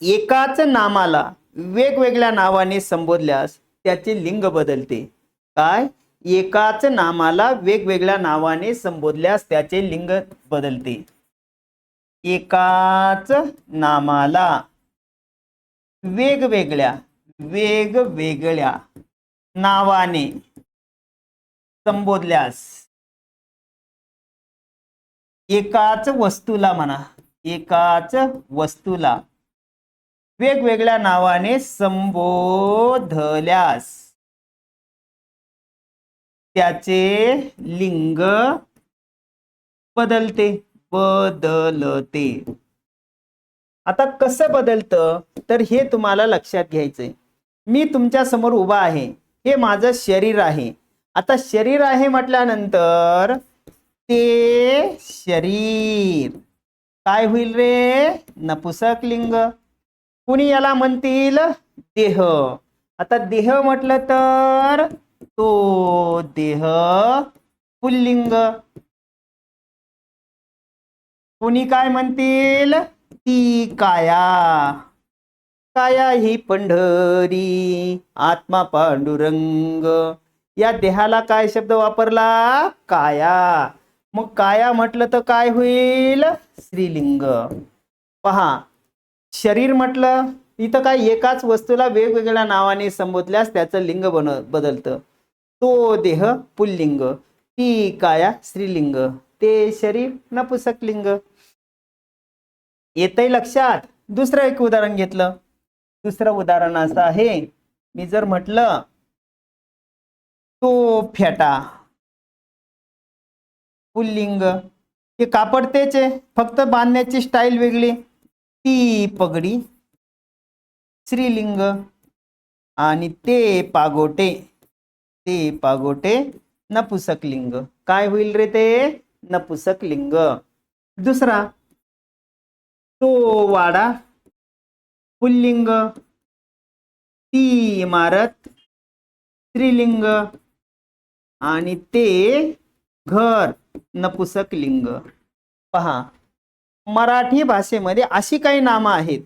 एकाच नामाला वेगवेगळ्या नावाने संबोधल्यास त्याचे लिंग बदलते. काय? एकाच नामाला वेगवेगळ्या नावाने संबोधल्यास त्याचे लिंग बदलते. एकाच नामाला वेगवेगळ्या नावाने संबोधल्यास, एकाच वस्तूला म्हणा, एकाच वस्तूला वेगवेगळ्या नावाने संबोधल्यास त्याचे लिंग बदलते. आता कसं बदलतं तर हे तुम्हाला लक्षात घ्यायचंय. मी तुमच्या समोर उभा आहे, हे माझं शरीर आहे. आता शरीर आहे म्हटल्यानंतर ते शरीर काय होईल रे? नपुसक लिंग. कुणी याला म्हणतील देह. आता देह म्हटलं तर तो देह पुल्लिंग. कुणी काय म्हणतील? ती काया. काया ही पंढरी आत्मा पांडुरंग. या देहाला काय शब्द वापरला? काया. मग काया म्हटलं तर काय होईल? स्त्रीलिंग. पहा, शरीर म्हटलं इथं काय एकाच वस्तूला वेगवेगळ्या नावाने संबोधल्यास त्याचं लिंग बदलतं. तो देह पुल्लिंग, ती काया स्त्रीलिंग, ते शरीर नपुसक लिंग. येतंय लक्षात? दुसरं एक उदाहरण घेतलं. दुसरं उदाहरण असं आहे, मी जर म्हटलं तो फेटा पुल्लिंग, ते कापड तेच आहे, फक्त बांधण्याची स्टाईल वेगळी. ती पगडी स्त्रीलिंग आणि ते पागोटे नपुसक लिंग. काय होईल रे? ते नपुसक लिंग. दुसरा, तो वाडा पुल्लिंग, ती इमारत स्त्रीलिंग आणि ते घर नपुसक लिंग. पहा, मराठी भाषेमध्ये अशी काही नामं आहेत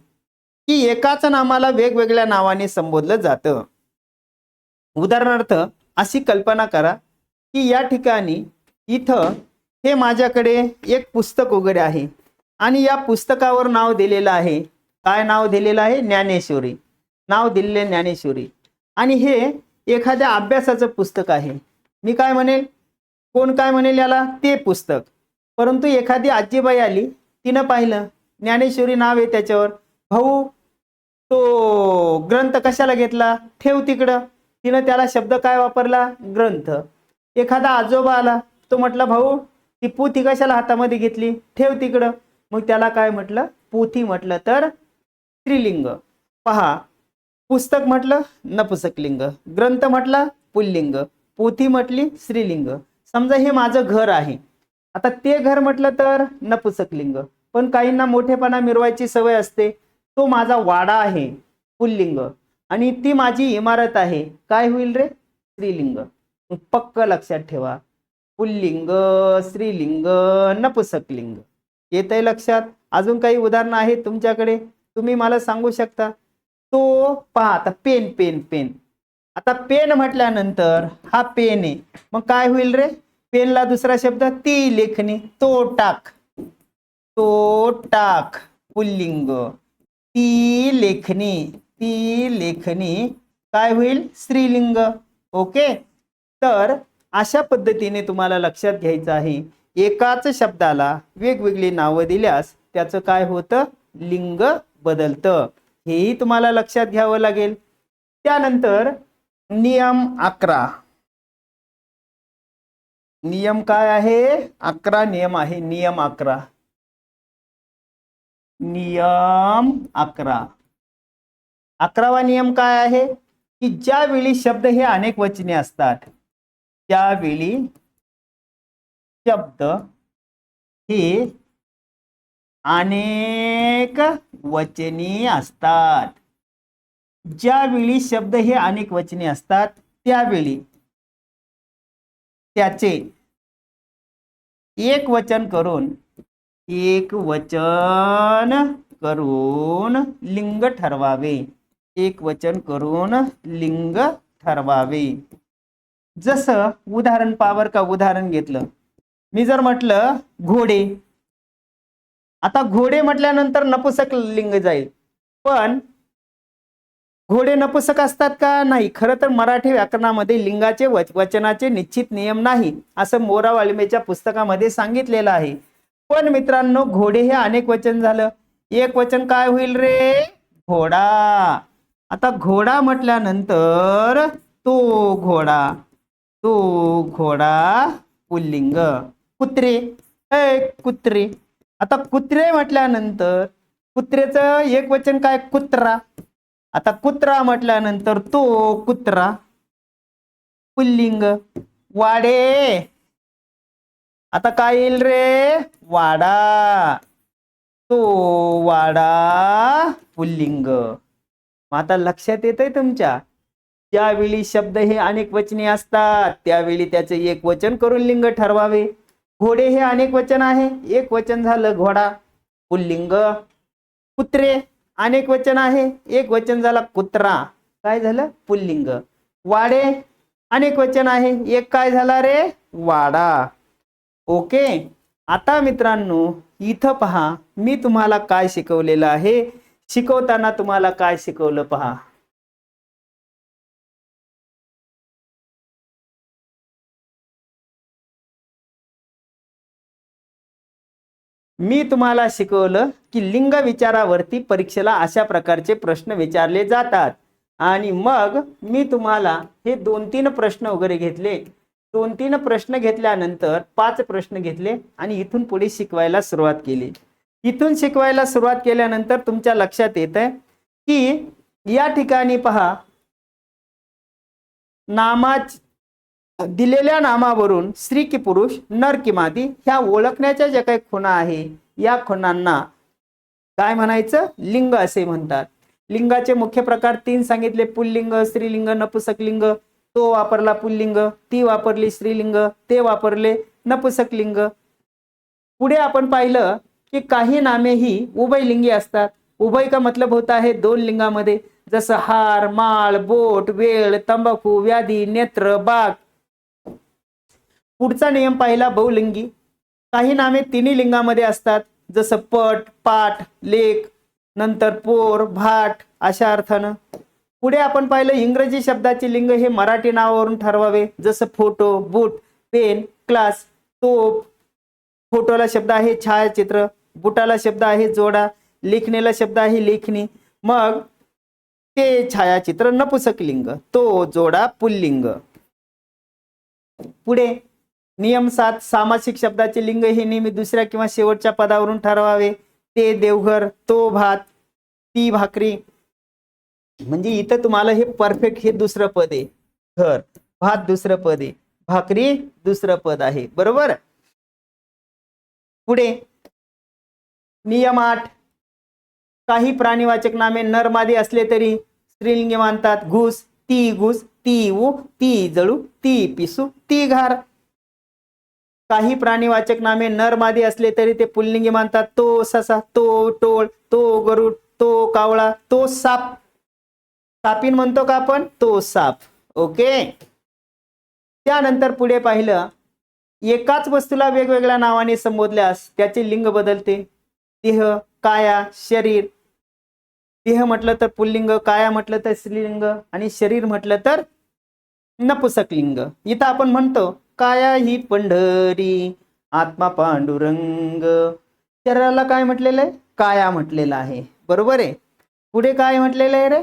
की एकाच नामाला वेगवेगळ्या नावाने संबोधलं जातं. उदाहरणार्थ अशी कल्पना करा की या ठिकाणी इथं हे माझ्याकडे एक पुस्तक वगैरे आहे आणि या पुस्तकावर नाव दिलेलं आहे. काय नाव दिलेलं आहे? ज्ञानेश्वरी. नाव दिलेले ज्ञानेश्वरी. आणि हे एखाद्या अभ्यासाचं पुस्तक आहे. मी काय म्हणेल? कोण काय म्हणेल याला? ते पुस्तक. परंतु एखादी आजीबाई आली, तिनं पाहिलं ज्ञानेश्वरी नाव आहे त्याच्यावर. भाऊ, तो ग्रंथ कशाला घेतला? ठेव तिकडं. तिनं त्याला शब्द काय वापरला? ग्रंथ. एखादा आजोबा आला, तो म्हटला भाऊ ती पोथी कशाला हातामध्ये घेतली? ठेव तिकडं. मग त्याला काय म्हटलं? पोथी म्हटलं तर स्त्रीलिंग. पहा, पुस्तक म्हटलं नपुसक लिंग, ग्रंथ म्हटला पुल्लिंग, पोथी म्हटली स्त्रीलिंग. समजा हे माझं घर आहे, आता ते घर म्हटलं तर नपुसक लिंग. पण काहींना मोठेपणा मिरवायची सवय असते. तो माझा वाडा आहे पुल्लिंग आणि ती माझी इमारत आहे, काय होईल रे? स्त्रीलिंग. पक्क लक्षात ठेवा, पुल्लिंग स्त्रीलिंग नपुसक लिंग. येतंय लक्षात? अजून काही उदाहरणं आहेत तुमच्याकडे? तुम्ही मला सांगू शकता. तो पहा, आता पेन पेन पेन. आता पेन म्हटल्यानंतर हा पेन आहे, मग काय होईल रे? पेनला दुसरा शब्द ती लेखणी. तो टाक पुल्लिंग, ती लेखणी काय होईल? स्त्रीलिंग. ओके. तर अशा पद्धतीने तुम्हाला लक्षात घ्यायचं आहे, एकाच शब्दाला वेगवेगळी नावं दिल्यास त्याचं काय होतं? लिंग बदलतं. हेही तुम्हाला लक्षात घ्यावं लागेल. त्यानंतर नियम 11. नियम काय आहे? 11 नियम आहे. नियम 11. नियम 11. 11वा नियम काय आहे की ज्यावेळी शब्द हे अनेक वचनी असतात त्यावेळी शब्द हे अनेक वचनी असतात. ज्यावेळी शब्द हे अनेक वचनी असतात त्यावेळी त्याचे एक वचन करून लिंग ठरवावे. एक वचन करून लिंग ठरवावे. जसं उदाहरण पावर का उदाहरण घेतलं, मी जर म्हटलं घोडे, आता घोडे म्हटल्यानंतर नपुसक लिंग जाईल, पण घोडे नपुसक असतात का? नाही. खरं तर मराठी व्याकरणामध्ये लिंगाचे वचनाचे निश्चित नियम नाही असं मोरा वाल्मीच्या पुस्तकामध्ये सांगितलेलं आहे. पण मित्रांनो घोडे हे अनेक वचन झालं, एक वचन काय होईल रे? घोडा. आता घोडा म्हटल्यानंतर तो घोडा पुल्लिंग. कुत्रे, कुत्रे. आता कुत्रे म्हटल्यानंतर कुत्रेचं एक वचन काय? कुत्रा. आता कुत्रा म्हटल्यानंतर तो कुत्रा पुल्लिंग. वाडे, आता काय येईल रे? वाडा. तो वाडा पुल्लिंग. आता लक्षात येतंय तुमच्या, ज्यावेळी शब्द हे अनेक वचनी असतात त्यावेळी त्याचे एक वचन करून लिंग ठरवावे. घोडे हे अनेक वचन आहे, एक वचन झालं घोडा पुल्लिंग. कुत्रे अनेक वचन आहे, एक वचन झाला कुत्रा, काय झालं? पुल्लिंग. वाडे अनेक वचन आहे, एक काय झाला रे? वाडा. ओके. आता मित्रांनो इथं पहा, मी तुम्हाला काय शिकवलेलं आहे. शिकवताना तुम्हाला काय शिकवलं पहा. मी तुम्हाला शिकवलं की लिंग विचारावरती परीक्षेला अशा प्रकारचे प्रश्न विचारले जातात. आणि मग मी तुम्हाला हे 2-3 प्रश्न वगैरे घेतले. 2-3 प्रश्न घेतल्यानंतर 5 प्रश्न घेतले आणि इथून पुढे शिकवायला सुरुवात केली. इथून शिकवायला सुरुवात केल्यानंतर तुमच्या लक्षात येतंय की या ठिकाणी पहा, दिलेल्या नामावरून स्त्री की पुरुष, नर की मादी ह्या ओळखण्याच्या ज्या काही खुणा आहे या खुणांना काय म्हणायचं? लिंग असे म्हणतात. लिंगाचे मुख्य प्रकार 3 सांगितले. पुल्लिंग, स्त्रीलिंग, नपुसकलिंग. तो वापरला पुल्लिंग, ती वापरली स्त्रीलिंग, ते वापरले नपुसकलिंग. पुढे आपण पाहिलं की काही नामे ही उभयलिंगी असतात. उभय का मतलब होता है 2 लिंगामध्ये, जसं हार, माळ, बोट, वेळ, तंबाखू, व्याधी, नेत्र, बाग. पुढचा नियम पाहिला बहुलिंगी. काही नामे 3 लिंगामध्ये असतात, जसं पट, पाठ, लेख, नंतर पोर, भाट अशा अर्थानं. पुढे आपण पाहिलं इंग्रजी शब्दाचे लिंग हे मराठी नावावरून ठरवावे, जसं फोटो, बूट, पेन, क्लास, तोप. फोटोला शब्द आहे छायाचित्र, बुटाला शब्द आहे जोडा, लेखणीला शब्द आहे लेखणी. मग ते छायाचित्र नपुसकलिंग, तो जोडा पुल्लिंग. पुढे नियम 7 सामासिक शब्दाचे लिंग हे नेहमी दुसऱ्या किंवा शेवटच्या पदावरून ठरवावे. ते देवघर, तो भात, ती भाकरी. म्हणजे इथं तुम्हाला हे परफेक्ट हे दुसरं पद आहे. घर, भात दुसरं पद आहे, भाकरी दुसरं पद आहे. बरोबर. पुढे नियम 8 काही प्राणीवाचक नामे नर मादी असले तरी स्त्रीलिंगी मानतात. घुस, ती ऊ, ती जळू, ती पिसू, ती घार. काही प्राणीवाचक नामे नर मादी असले तरी ते पुल्लिंगी मानतात. तो ससा, तो टोळ, तो गरुड, तो कावळा, तो साप. सापीन म्हणतो का आपण? तो साप. ओके. त्यानंतर पुढे पाहिलं, एकाच वस्तूला वेगवेगळ्या नावाने संबोधल्यास त्याचे लिंग बदलते. देह, काया, शरीर. देह म्हटलं तर पुल्लिंग, काया म्हटलं तर स्त्रीलिंग आणि शरीर म्हटलं तर नपुसकलिंग. इथं आपण म्हणतो काया ही पंढरी, आत्मा पांडुरंग. शरीराला काय म्हटलेलं आहे? काया म्हटलेलं आहे. बरोबर आहे. पुढे काय म्हटलेलं आहे रे?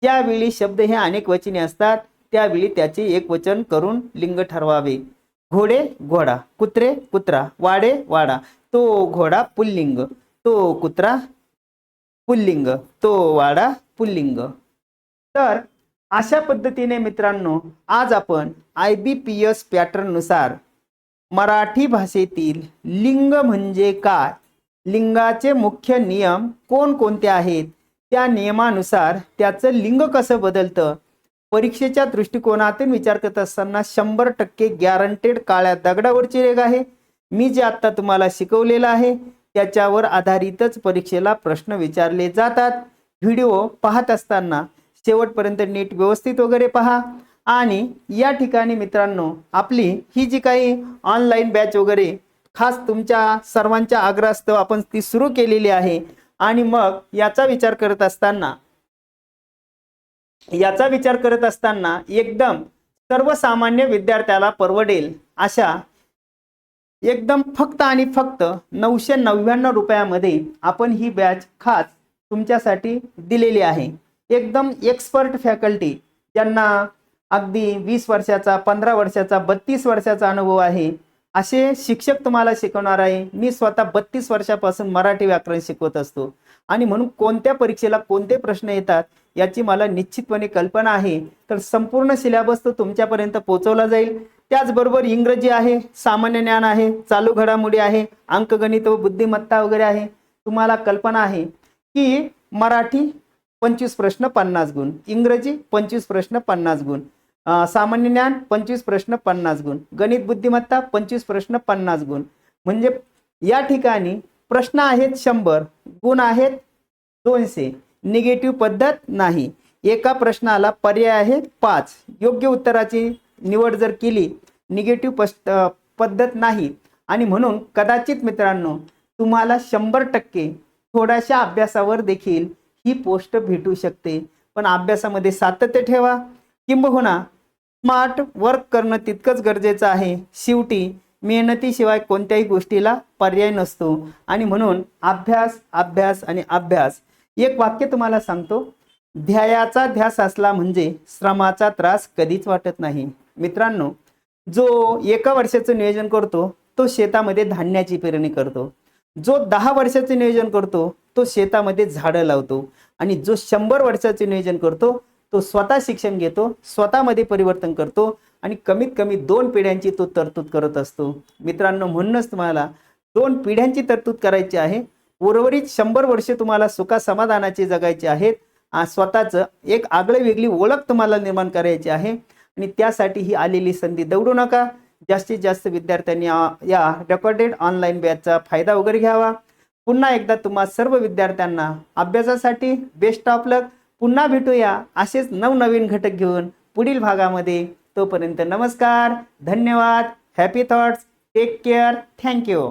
ज्यावेळी शब्द हे अनेक वचनी असतात त्यावेळी त्याचे एक वचन करून लिंग ठरवावे. घोडे घोडा, कुत्रे कुत्रा, वाडे वाडा. तो घोडा पुल्लिंग, तो कुत्रा पुल्लिंग, तो वाडा पुल्लिंग. तर अशा पद्धतीने मित्रांनो आज आपण IBPS पॅटर्न नुसार मराठी भाषेतील लिंग म्हणजे काय, लिंगाचे मुख्य नियम कोणकोणते आहेत, त्या नियमानुसार त्याचं लिंग कसं बदलतं, परीक्षेच्या दृष्टिकोनातून विचार करत असताना 100% गॅरंटेड काळ्या दगडावरची रेघ आहे. मी जे आता तुम्हाला शिकवलेलं आहे त्याच्यावर आधारितच परीक्षेला प्रश्न विचारले जातात. व्हिडिओ पाहत असताना शेवटपर्यंत नीट व्यवस्थित वगैरे पहा. आणि या ठिकाणी मित्रांनो आपली ही जी काही ऑनलाईन बॅच वगैरे खास तुमच्या सर्वांच्या आग्रहास्तव आपण ती सुरू केलेली आहे. आणि मग याचा विचार करत असताना एकदम सर्वसामान्य विद्यार्थ्याला परवडेल अशा एकदम फक्त आणि फक्त 999 रुपयामध्ये आपण ही बॅच खास तुमच्यासाठी दिलेली आहे. एकदम एक्सपर्ट फॅकल्टी ज्यांना अगदी 20 वर्षाचा, 15 वर्षाचा, 32 वर्षाचा अनुभव आहे असे शिक्षक तुम्हाला शिकवणार आहे. मी स्वतः 32 वर्षापासून मराठी व्याकरण शिकवत असतो आणि म्हणून कोणत्या परीक्षेला कोणते प्रश्न येतात याची मला निश्चितपणे कल्पना आहे. तर संपूर्ण सिलेबस तो तुमच्यापर्यंत पोहोचवला जाईल. त्याचबरोबर इंग्रजी आहे, सामान्य ज्ञान आहे, चालू घडामोडी आहे, अंकगणित व बुद्धिमत्ता वगैरे आहे. तुम्हाला कल्पना आहे की मराठी 25 प्रश्न 50 गुण, इंग्रजी 25 प्रश्न 50 गुण, सामान्य ज्ञान 25 प्रश्न 50 गुण, गणित बुद्धिमत्ता 25 प्रश्न 50 गुण. म्हणजे या ठिकाणी प्रश्न आहेत 100, गुण आहेत 200, निगेटिव्ह पद्धत नाही. एका प्रश्नाला पर्याय आहे 5. योग्य उत्तराची निवड जर केली, निगेटिव्ह पद्धत नाही. आणि म्हणून कदाचित मित्रांनो तुम्हाला 100% थोड्याशा अभ्यासावर देखील ही पोस्ट भेटू शकते. पण अभ्यासामध्ये सातत्य ठेवा, किंबहुना स्मार्ट वर्क करणं तितकंच गरजेचं आहे. शेवटी मेहनतीशिवाय कोणत्याही गोष्टीला पर्याय नसतो. आणि म्हणून अभ्यास अभ्यास आणि अभ्यास. एक वाक्य तुम्हाला सांगतो, ध्येयाचा ध्यास असला म्हणजे श्रमाचा त्रास कधीच वाटत नाही. मित्रांनो जो 1 वर्षाचं नियोजन करतो तो शेतामध्ये धान्याची पेरणी करतो. जो 10 वर्षाचं नियोजन करतो तो शेतामध्ये झाडं लावतो. आणि जो 100 वर्षाचे नियोजन करतो तो स्वतः शिक्षण घेतो, स्वतःमध्ये परिवर्तन करतो आणि कमीत कमी 2 पिढ्यांची तो तरतूद करत असतो. मित्रांनो म्हणूनच तुम्हाला 2 पिढ्यांची तरतूद करायची आहे. उर्वरित 100 वर्षे तुम्हाला सुखा समाधानाची जगायची आहेत. स्वतःचं एक आगळी वेगळी ओळख तुम्हाला निर्माण करायची आहे. आणि त्यासाठी ही आलेली संधी दवडू नका. जास्तीत जास्त विद्यार्थ्यांनी या रेकॉर्डेड ऑनलाईन बॅचचा फायदा वगैरे घ्यावा. पुन्हा एकदा तुम्हा सर्व विद्यार्थ्यांना अभ्यासासाठी बेस्ट ऑफ लक. पुन्हा भेटूया असेच नवनवीन घटक घेऊन पुढील भागामध्ये. तोपर्यंत नमस्कार, धन्यवाद, happy thoughts, take care, thank you.